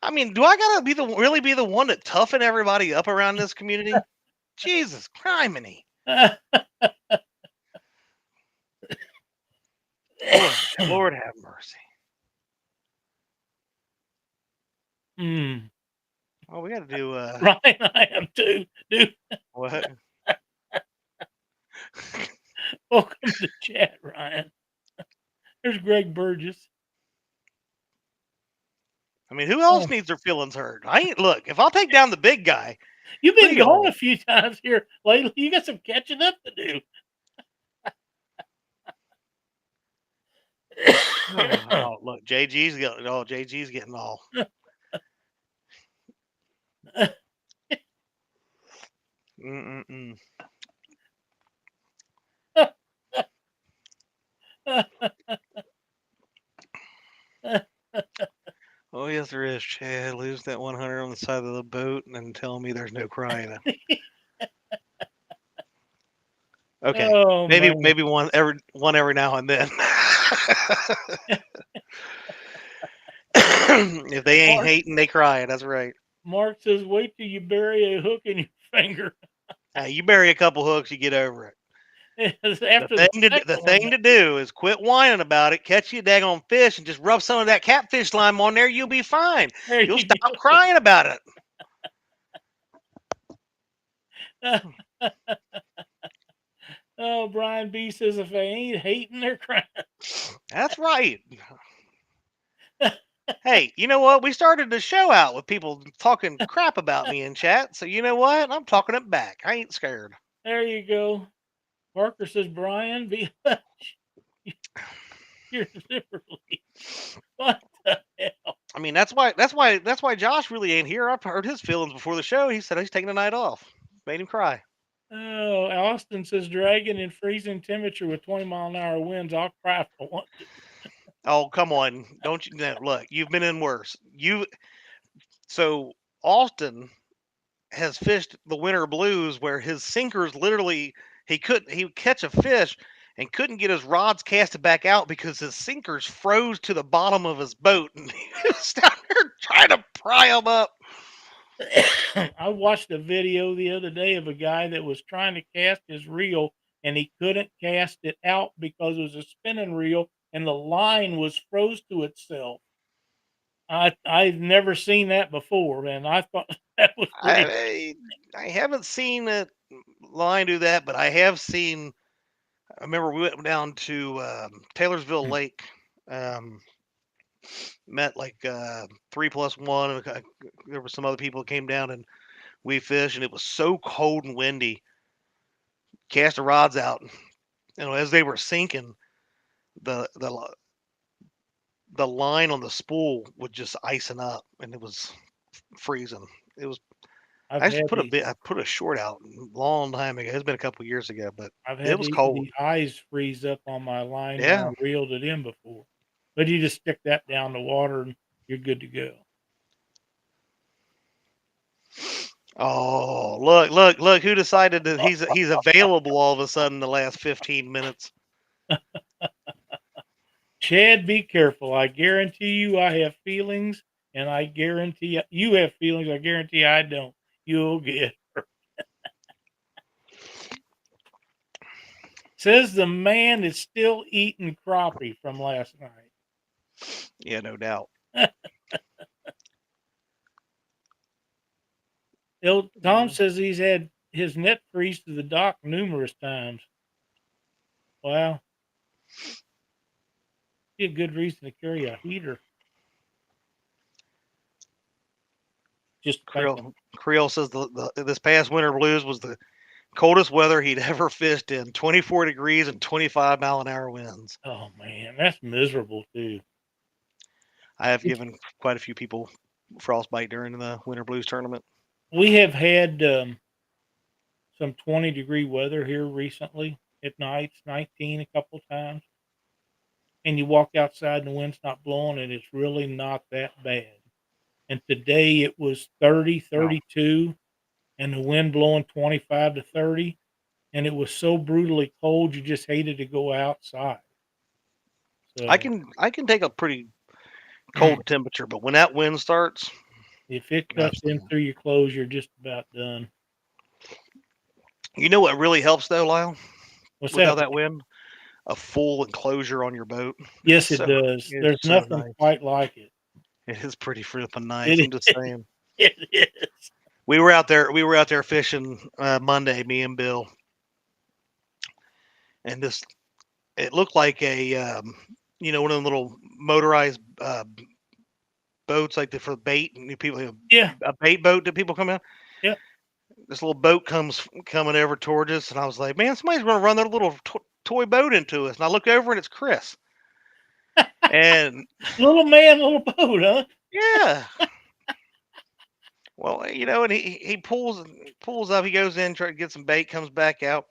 I mean, do I gotta really be the one to toughen everybody up around this community? Jesus, criminy. Lord have mercy. Hmm. Oh, we got to do Ryan, I am too. Dude, what? welcome to chat, Ryan. There's Greg Burgess. I mean, who else Oh, needs their feelings hurt? I ain't look. If I'll take down the big guy, you've been gone Creole. a few times here lately. You got some catching up to do. Oh, look, JG's getting all. Mm-mm-mm. Oh yes, there is. Chad, lose that 100 on the side of the boat and then tell me there's no crying. Okay, Oh man. maybe one every now and then. If they ain't Mark, hating, they crying. That's right. Mark says, wait till you bury a hook in your finger. You bury a couple hooks, you get over it. After the The second one. thing to do is quit whining about it, catch you a daggone fish, and just rub some of that catfish lime on there. You'll be fine. There You'll you stop crying about it. go. Oh, Brian B says, if they ain't hating, they're crying. That's right. Hey, you know what? We started the show out with people talking crap about me in chat. So you know what? I'm talking it back. I ain't scared. There you go. Parker says, Brian, be your zipper leak. What the hell? I mean, that's why Josh really ain't here. I've heard his feelings before the show. He said he's taking the night off. Made him cry. Oh, Austin says, dragon in freezing temperature with 20-mile-an-hour winds. I'll cry if I want to. Oh, come on. Don't you no, look, you've been in worse. So Austin has fished the winter blues where his sinkers literally he would catch a fish and couldn't get his rods casted back out because his sinkers froze to the bottom of his boat and he was down there trying to pry them up. I watched a video the other day of a guy that was trying to cast his reel and he couldn't cast it out because it was a spinning reel and the line was froze to itself. I've never seen that before, and I thought that was pretty. I haven't seen a line do that, but I have seen. I remember we went down to Taylorsville Lake, um, met like 3+1, and there were some other people that came down and we fished, and it was so cold and windy. Cast the rods out, as they were sinking, the the the line on the spool was just icing up, and it was freezing. It was. I've I actually had the I put a short out a long time ago. It's been a couple years ago, but I've it had was the cold. eyes freeze up on my line when I Yeah. reeled it in before, but you just stick that down the water and you're good to go. Oh, look! Who decided that he's available all of a sudden the last 15 minutes? Chad, be careful. I guarantee you I have feelings, and I guarantee you have feelings. I guarantee I don't. You'll get hurt. Says the man is still eating crappie from last night. Yeah, no doubt. Tom says he's had his net freeze to the dock numerous times. Wow. Be a good reason to carry a heater. Just thinking. Creel says this past winter blues was the coldest weather he'd ever fished in. 24 degrees and 25-mile-an-hour winds. Oh man, that's miserable too. I have given quite a few people frostbite during the winter blues tournament. We have had some 20-degree weather here recently at nights, 19 a couple times. And you walk outside and the wind's not blowing and it's really not that bad. And today it was 30, 32 and the wind blowing 25 to 30. And it was so brutally cold, you just hated to go outside. So I can take a pretty cold temperature, but when that wind starts, if it cuts in through your clothes, you're just about done. You know what really helps though, Lyle? Without that wind? A full enclosure on your boat. Yes, it does. There's nothing quite like it. It is pretty flipping nice. I'm just saying. It is. We were out there fishing Monday, me and Bill, and it looked like a one of them little motorized boats like for bait and people. A bait boat that people come in. Yeah. This little boat coming over towards us, and I was like, man, somebody's going to run their little toy boat into us. And I look over, and it's Chris. And little man, little boat, huh? Yeah. Well, and he pulls up. He goes in, try to get some bait, comes back out.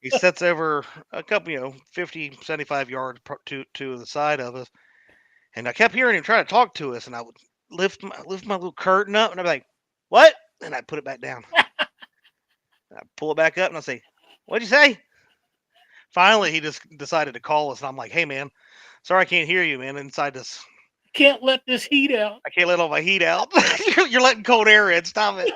He sets over a couple, 50, 75 yards to the side of us. And I kept hearing him trying to talk to us, and I would lift my little curtain up, and I'd be like, "What?" And I'd put it back down. I pull it back up, and I say, "What'd you say?" Finally, he just decided to call us, and I'm like, "Hey, man, sorry I can't hear you, man. Inside this, can't let this heat out. I can't let all my heat out. You're letting cold air in. Stop it."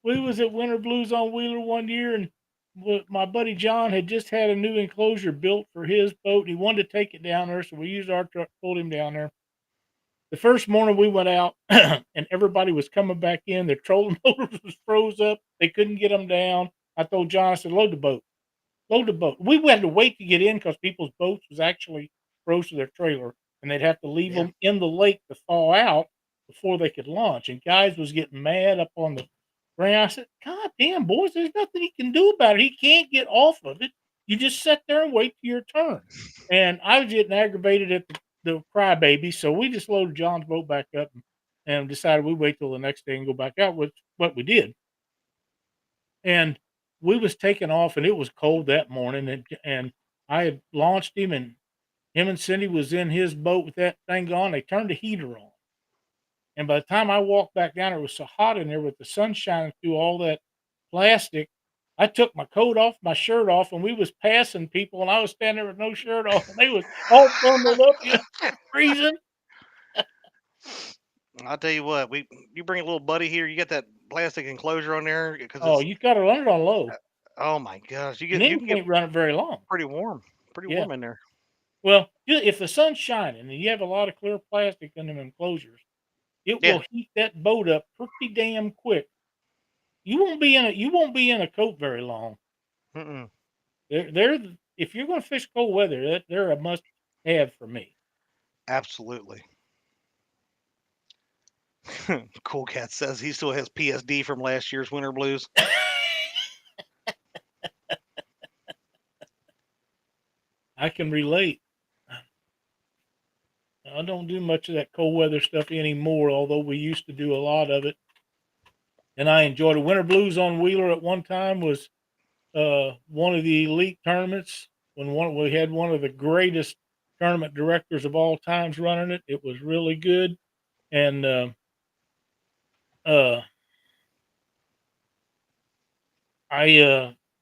We was at Winter Blues on Wheeler one year, and my buddy John had just had a new enclosure built for his boat. And he wanted to take it down there, so we used our truck, pulled him down there. The first morning we went out, and everybody was coming back in. Their trolling motors was froze up. They couldn't get them down. I told John, I said, load the boat. Load the boat. We had to wait to get in because people's boats was actually froze to their trailer, and they'd have to leave them in the lake to thaw out before they could launch. And guys was getting mad up on the ground. I said, God damn, boys, there's nothing he can do about it. He can't get off of it. You just sit there and wait for your turn. And I was getting aggravated at the crybaby, so we just loaded John's boat back up and decided we'd wait till the next day and go back out, which what we did. And we was taking off, and it was cold that morning, and I had launched him, and him and Cindy was in his boat with that thing on. They turned the heater on. And by the time I walked back down, it was so hot in there with the sun shining through all that plastic. I took my coat off, my shirt off, and we was passing people, and I was standing there with no shirt off, and they was all bundled up, freezing. I'll tell you what, you bring a little buddy here, you get that plastic enclosure on there because you got to run it on low. Oh my gosh, you can't run it very long. Pretty warm in there. Well, if the sun's shining and you have a lot of clear plastic in them enclosures, it will heat that boat up pretty damn quick. You won't be in a coat very long. Mm-mm. They're if you're going to fish cold weather, they're a must have for me. Absolutely. Cool Cat says he still has PSD from last year's winter blues. I can relate. I don't do much of that cold weather stuff anymore, although we used to do a lot of it. And I enjoyed it. Winter Blues on Wheeler at one time was one of the elite tournaments. We had one of the greatest tournament directors of all times running it. It was really good. And I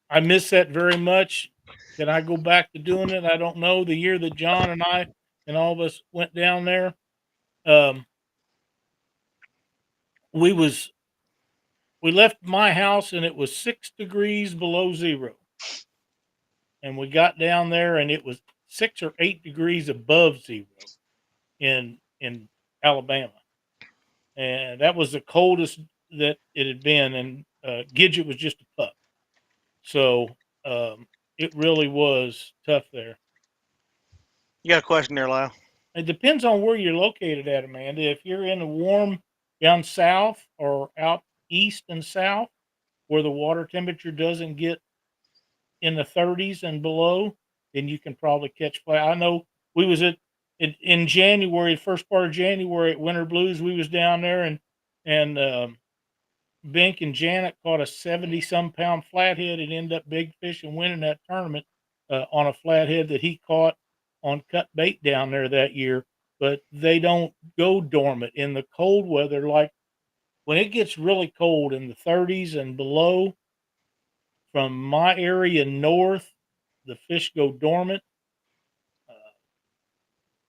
I miss that very much. Can I go back to doing it? I don't know. The year that John and I and all of us went down there, um, we was we left my house and it was 6 degrees below zero. And we got down there and it was 6 or 8 degrees above zero in Alabama. And that was the coldest that it had been. And Gidget was just a pup. So it really was tough there. You got a question there, Lyle? It depends on where you're located at, Amanda. If you're in the warm down south or out east and south, where the water temperature doesn't get in the 30s and below, then you can probably catch fly. I know we was in January, first part of January at Winter Blues. We was down there and Bink and Janet caught a 70-some pound flathead and ended up big fish and winning that tournament on a flathead that he caught on cut bait down there that year. But they don't go dormant in the cold weather. Like when it gets really cold in the 30s and below, from my area north, the fish go dormant. Uh,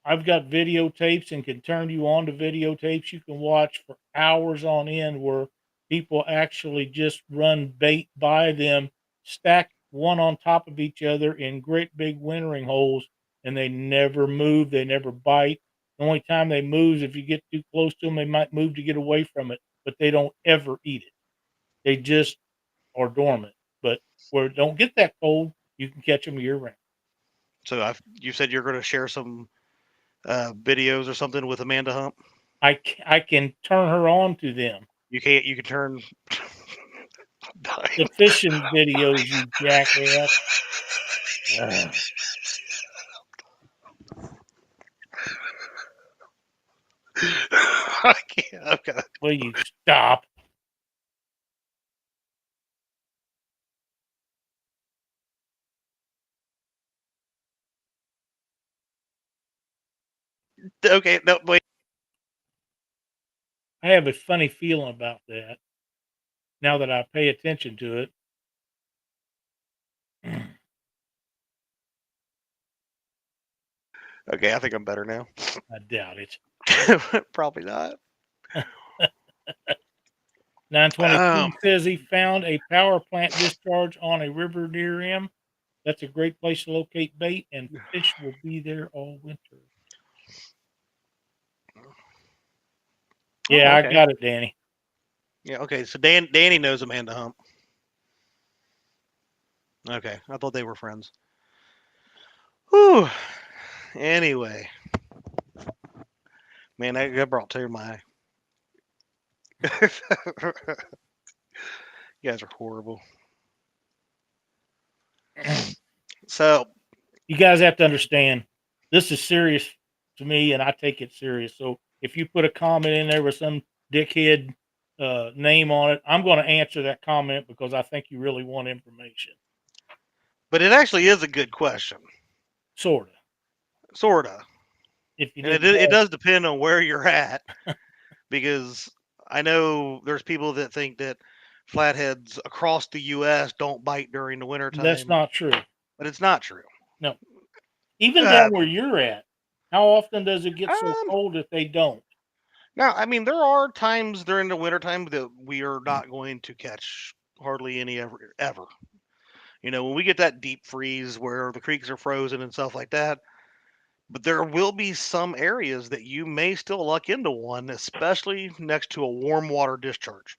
I've got videotapes and can turn you on to videotapes you can watch for hours on end where people actually just run bait by them, stack one on top of each other in great big wintering holes, and they never move. They never bite. The only time they move is if you get too close to them, they might move to get away from it, but they don't ever eat it. They just are dormant. But where it don't get that cold, you can catch them year round. So you said you're going to share some videos or something with Amanda Hump. I can turn her on to them. You can't. You can turn The fishing videos, you jackass. I can't. Okay. Will you stop? Okay. No, wait. I have a funny feeling about that now that I pay attention to it. Okay, I think I'm better now. I doubt it. Probably not. 922 says he found a power plant discharge on a river near him. That's a great place to locate bait, and fish will be there all winter. Yeah, okay. I got it, Danny. Yeah. Okay. So Danny knows Amanda Hump. Okay, I thought they were friends. Whew. Anyway, man, that brought tear to my eye. You guys are horrible. So You guys have to understand, this is serious to me, and I take it serious. So if you put a comment in there with some dickhead name on it, I'm going to answer that comment because I think you really want information. but it actually is a good question. Sorta. Sorta. If you And didn't it know. does depend on where you're at, because I know there's people that think that flatheads across the U.S. don't bite during the That's wintertime, not true. but it's not true. No. Even Uh, down where you're at, how often does it get so um, cold that they don't? Now, I mean, there are times during the wintertime that we are not going to catch hardly any ever. You know, when we get that deep freeze where the creeks are frozen and stuff like that, but there will be some areas that you may still luck into one, especially next to a warm water discharge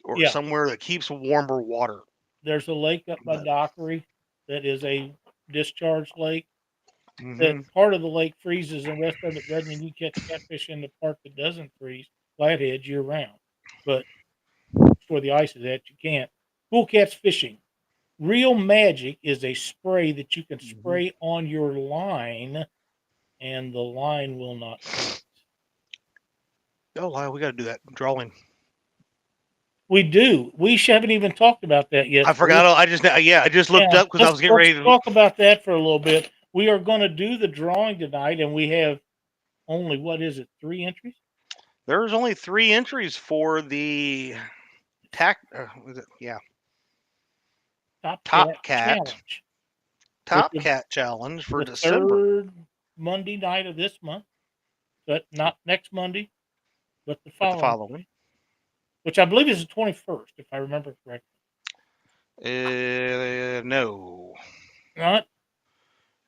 or Yeah. somewhere that keeps warmer water. There's a lake up by But, Dockery that is a discharge lake. That hmm part of the lake freezes and the rest of it doesn't, and you catch catfish in the part that doesn't freeze, flatheads year round. But where the ice is at, you can't. Cool Cats Fishing. Real Magic is a spray that you can hmm spray on your line, and the line will not hurt. Oh, Lyle, we got to do that drawing. We do. We haven't even talked about that yet. I So forgot. I just looked yeah, up because I was getting let's ready to. talk about that for a little bit. We are going to do the drawing tonight, and we have only, what is it, 3 entries? There's only 3 entries for the tack. Yeah. Top Top Cat Cat. Challenge. Which Top is Cat Challenge for the December. third Monday night of this month. But not next Monday, but the But the following, following. which I believe is the 21st, if I remember correctly. No. Not?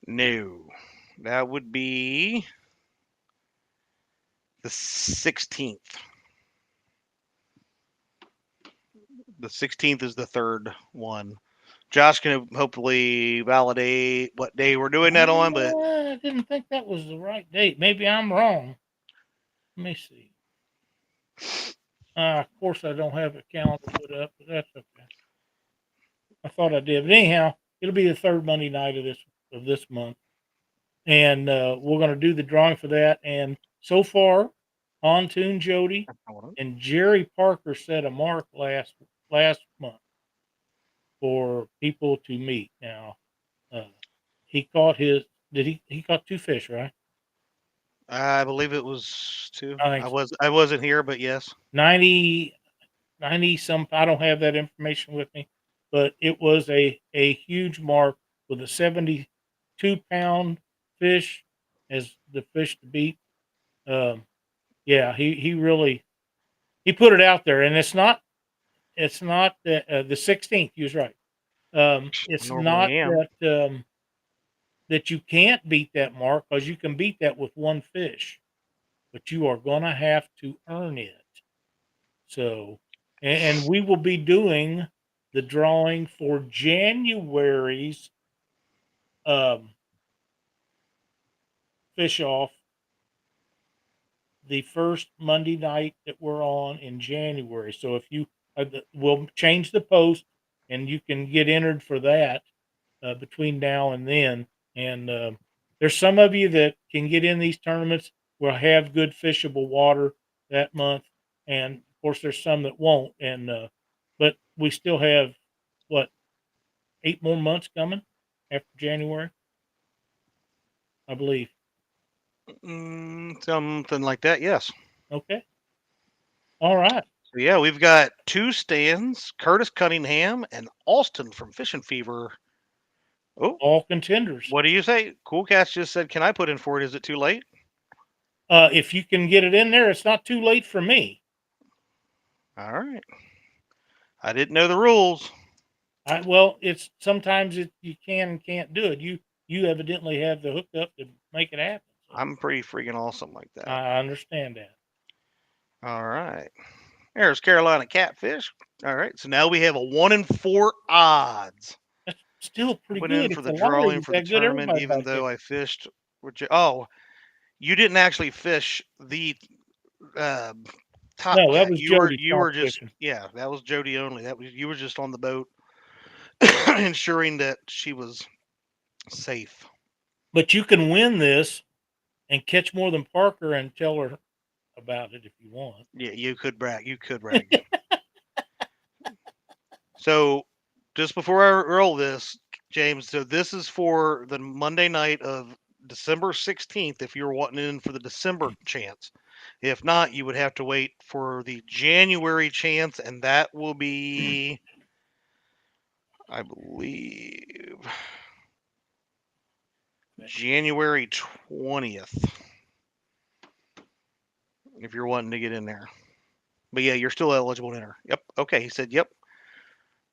No. That would be the 16th. The 16th is the third one. Josh can hopefully validate what day we're doing that on, but I didn't think that was the right date. Maybe I'm wrong. Let me see. Of course, I don't have a calendar put up, but that's okay. I thought I did, but anyhow, it'll be the third Monday night of this month, and we're going to do the drawing for that. And so far, Pontoon Jody and Jerry Parker set a mark last month for people to meet. Now, he caught his. Did he caught 2 fish, right? I believe it was two. I think so. I wasn't here, but yes. 90 some. I don't have that information with me, but it was a huge mark with a 72-pound fish as the fish to beat. Yeah, he really he put it out there, and it's not the 16th. He was right. I It's not normally am. that you can't beat that mark, because you can beat that with one fish, but you are gonna have to earn it. So, and we will be doing the drawing for January's um, fish off the first Monday night that we're on in January. So if you we'll change the post, and you can get entered for that between now and then. And there's some of you that can get in these tournaments will have good fishable water that month, and of course there's some that won't. And but we still have what 8 more months coming after January, I believe. Something like that, yes. Okay, all right. So yeah, we've got 2 stands, Curtis Cunningham and Alston from Fishing Fever. Oh, All contenders. what do you say? Cool Cats just said, "Can I put in for it? Is it too late?" If you can get it in there, it's not too late for me. All right. I didn't know the rules. Well, it's sometimes you can and can't do it. You evidently have the hookup to make it happen. So I'm pretty freaking awesome like that. I understand that. All right. There's Carolina Catfish. All right. So now we have a 1 in 4 odds. That's still pretty Went in good. for If the the lottery drawing was for the that good, tournament, everybody even might though take I fished. Oh, you didn't actually fish the uh, it. Top No, that Cat. was You Jody's were just competition. yeah. That was Jody only. That was you were just on the boat, ensuring that she was safe. But you can win this and catch more than Parker and tell her about it if you want. Yeah, you could brag. You could brag. So, just before I roll this, James, so this is for the Monday night of December 16th if you're wanting in for the December chance. If not, you would have to wait for the January chance, and that will be, I believe, January 20th if you're wanting to get in there. But yeah, you're still eligible to enter. Yep. Okay. He said, yep.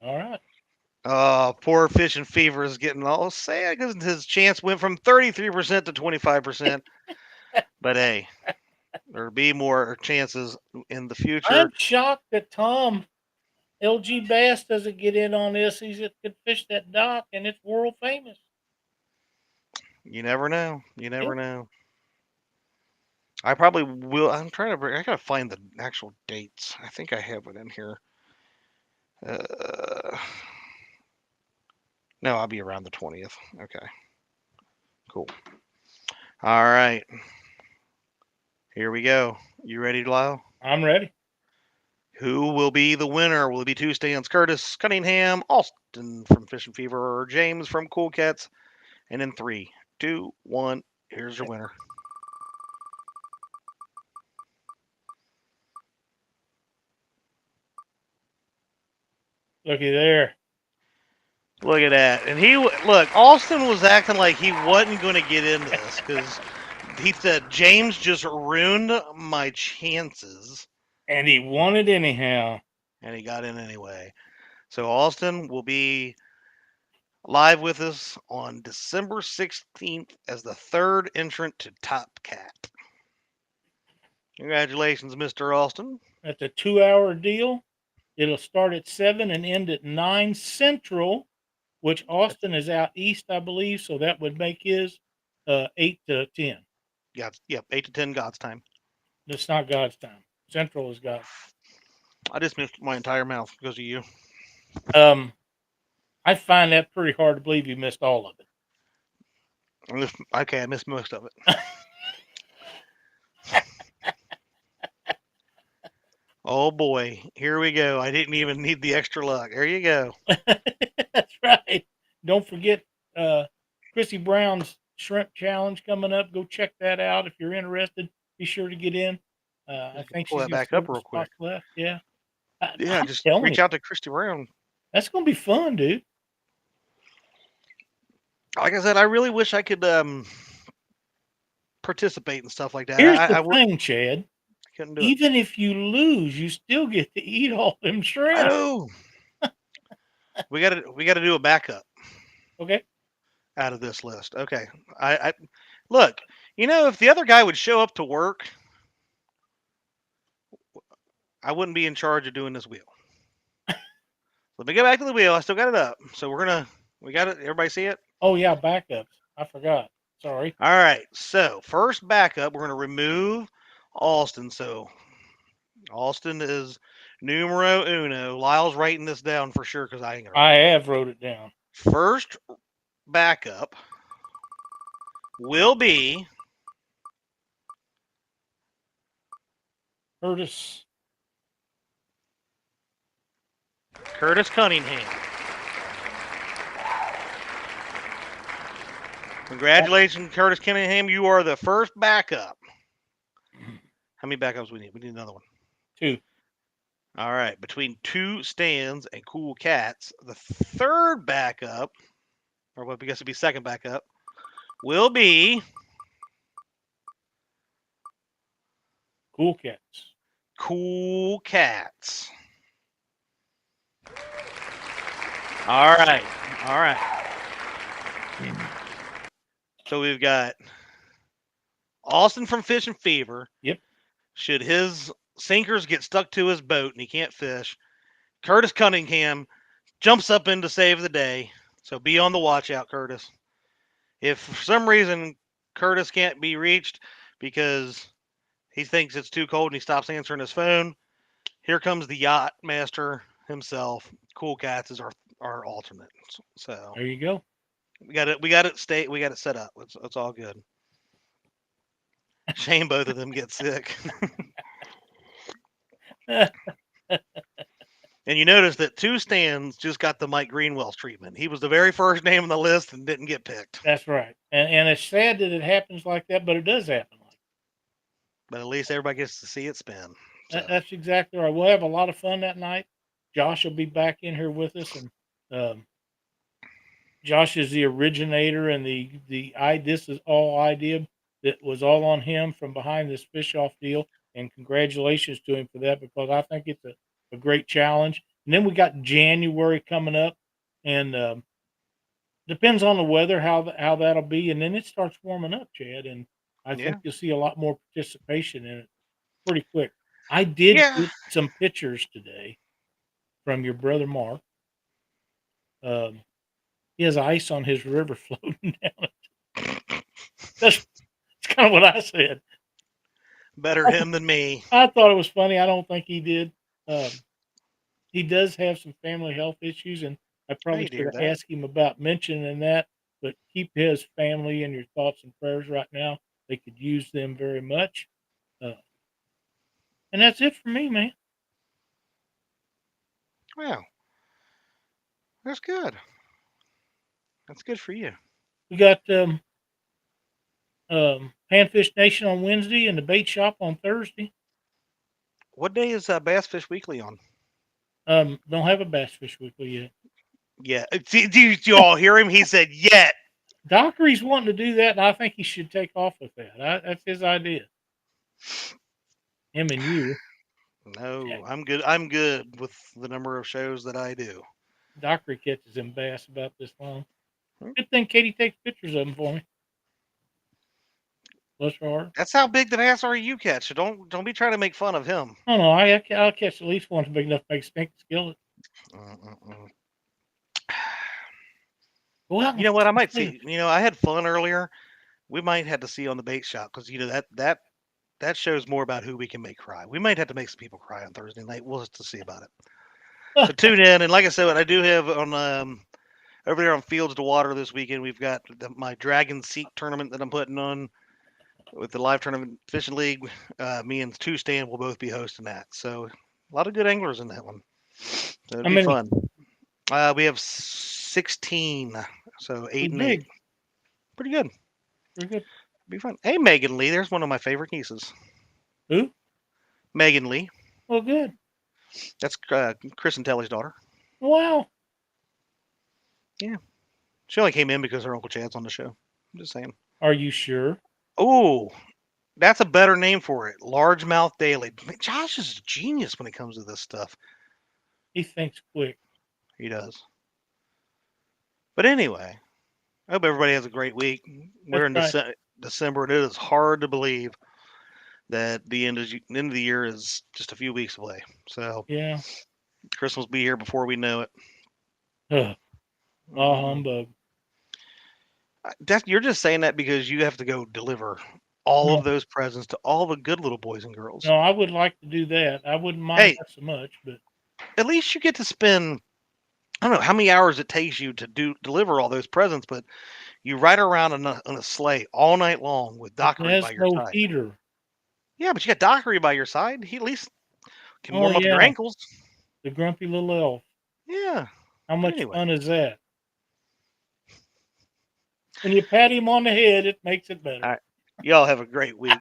All right. Poor Fishing Fever is getting all sad because his chance went from 33% to 25%. But hey, there'll be more chances in the future. I'm shocked that Tom LG Bass doesn't get in on this. Could fish that dock, and it's world famous. You never know. You Yeah. never know. I probably will. I'm trying to. I gotta find the actual dates. I think I have it in here. Uh, no, I'll be around the 20th. Okay, cool. All right, here we go. You ready, Lyle? I'm ready. Who will be the winner? Will it be 2 stands? Curtis Cunningham, Austin from Fishing Fever, or James from Cool Cats? And in 3, 2, 1, here's your winner. Looky there. Look at that. And look, Austin was acting like he wasn't going to get into this because he said, James just ruined my chances. And he won it anyhow. And he got in anyway. So Austin will be live with us on December 16th as the third entrant to Top Cat. Congratulations, Mr. Austin. That's a 2-hour deal. It'll start at 7 and end at 9 Central, which Austin is out east, I believe. So that would make his 8 to 10. Yep, 8 to 10 God's time. That's not God's time. Central is God's. I just missed my entire mouth because of you. I find that pretty hard to believe you missed all of it. Okay, I missed most of it. Oh boy, here we go. I didn't even need the extra luck. There you go. That's right. Don't forget Chrissy Brown's Shrimp Challenge coming up. Go check that out if you're interested. Be sure to get in. I think pull she's that got back up several real quick. spots left. Yeah. Yeah, just reach out to Christy Brown. That's going to be fun, dude. Like I said, I really wish I could participate and stuff like that. Here's the thing, Chad. Couldn't do Even if you lose, you still get to eat all them shrimp. Oh, we got to do a backup. Okay. Out of this list. Okay. I look. You know, if the other guy would show up to work, I wouldn't be in charge of doing this wheel. Let me get back to the wheel. I still got it up. So we got it. Everybody see it? Oh yeah, backups. I forgot. Sorry. All right. So first backup, we're going to remove Austin. So Austin is numero uno. Lyle's writing this down for sure because I ain't gonna. I have wrote it down. First backup will be Curtis Cunningham. Congratulations, Curtis Cunningham. You are the first backup. How many backups we need? We need another one. 2. All right. Between 2 stands and cool cats, the third backup, or what I guess would be second backup, will be Cool Cats. Cool Cats. All right. All right. So we've got Austin from Fishing Fever. Yep. Should his sinkers get stuck to his boat and he can't fish, Curtis Cunningham jumps up in to save the day. So be on the watch out, Curtis. If for some reason Curtis can't be reached because he thinks it's too cold and he stops answering his phone, here comes the yacht master himself. Cool Cats is our alternate. So there you go. We got it set up. It's all good. Shame both of them get sick. And you notice that 2 stands just got the Mike Greenwell's treatment. He was the very first name on the list and didn't get picked. That's right. And it's sad that it happens like that, but it does happen like that. But at least everybody gets to see it spin. So. That's exactly right. We'll have a lot of fun that night. Josh will be back in here with us, and Josh is the originator and this is all idea that was all on him from behind this fish off deal. And congratulations to him for that, because I think it's a great challenge. And then we got January coming up, and depends on the weather how that'll be. And then it starts warming up, Chad, and I think you'll see a lot more participation in it pretty quick. I did get some pictures today from your brother Mark. He has ice on his river floating down it. That's kind of what I said. Better him than me. I thought it was funny. I don't think he did. He does have some family health issues, and I probably should have asked him about mentioning that, but keep his family in your thoughts and prayers right now. They could use them very much. And that's it for me, man. Wow. That's good. That's good for you. We got Panfish Nation on Wednesday and the bait shop on Thursday. What day is Bass Fish Weekly on? Don't have a Bass Fish Weekly yet. Yeah. Do you all hear him? He said, "Yet." Dockery's wanting to do that, and I think he should take off with that. That's his idea. Him and you. No, I'm good. I'm good with the number of shows that I do. Dockery catches him bass about this long. Hmm. Good thing Katie takes pictures of him for me. Bless her heart. That's how big the bass are you catch. So don't be trying to make fun of him. I don't know. I'll catch at least one big enough to make a stink skillet. Mm-mm-mm. Go out You and know what? I catch might some see. fish. I had fun earlier. We might have to see on the bait shop because that shows more about who we can make cry. We might have to make some people cry on Thursday night. We'll have to see about it. So tune in, and like I said, I do have on over there on Fields to Water this weekend. We've got my Dragon Seek tournament that I'm putting on with the live tournament fishing league. Me and Two Stan will both be hosting that. So a lot of good anglers in that one. So it'll How be many? fun. We have 16, so 8 and 8. Big. Pretty good. Pretty good. Be fun. Hey, Megan Lee. There's one of my favorite nieces. Who? Megan Lee. Well, good. That's Chris and Telly's daughter. Wow. Yeah. She only came in because her Uncle Chad's on the show. I'm just saying. Are you sure? Oh, that's a better name for it. Largemouth Daily. Man, Josh is a genius when it comes to this stuff. He thinks quick. He does. But anyway, I hope everybody has a great week. We're in That's right. December, and it is hard to believe that the end of the year is just a few weeks away. So Yeah. Christmas will be here before we know it. Ugh. Humbug. You're just saying that because you have to go deliver all No, of those presents to all the good little boys and girls. no, I would like to do that. I wouldn't mind Hey, that so much, but at least you get to spend, I don't know how many hours it takes you to deliver all those presents, but you ride around on a sleigh all night long with it Dockery has by your no side. heater. Yeah, but you got Dockery by your side. He at least can Oh warm up your yeah, ankles. the grumpy little elf. Yeah. How But much anyway, fun is that? When you pat him on the head, it makes it all better. right. Y'all have a great week.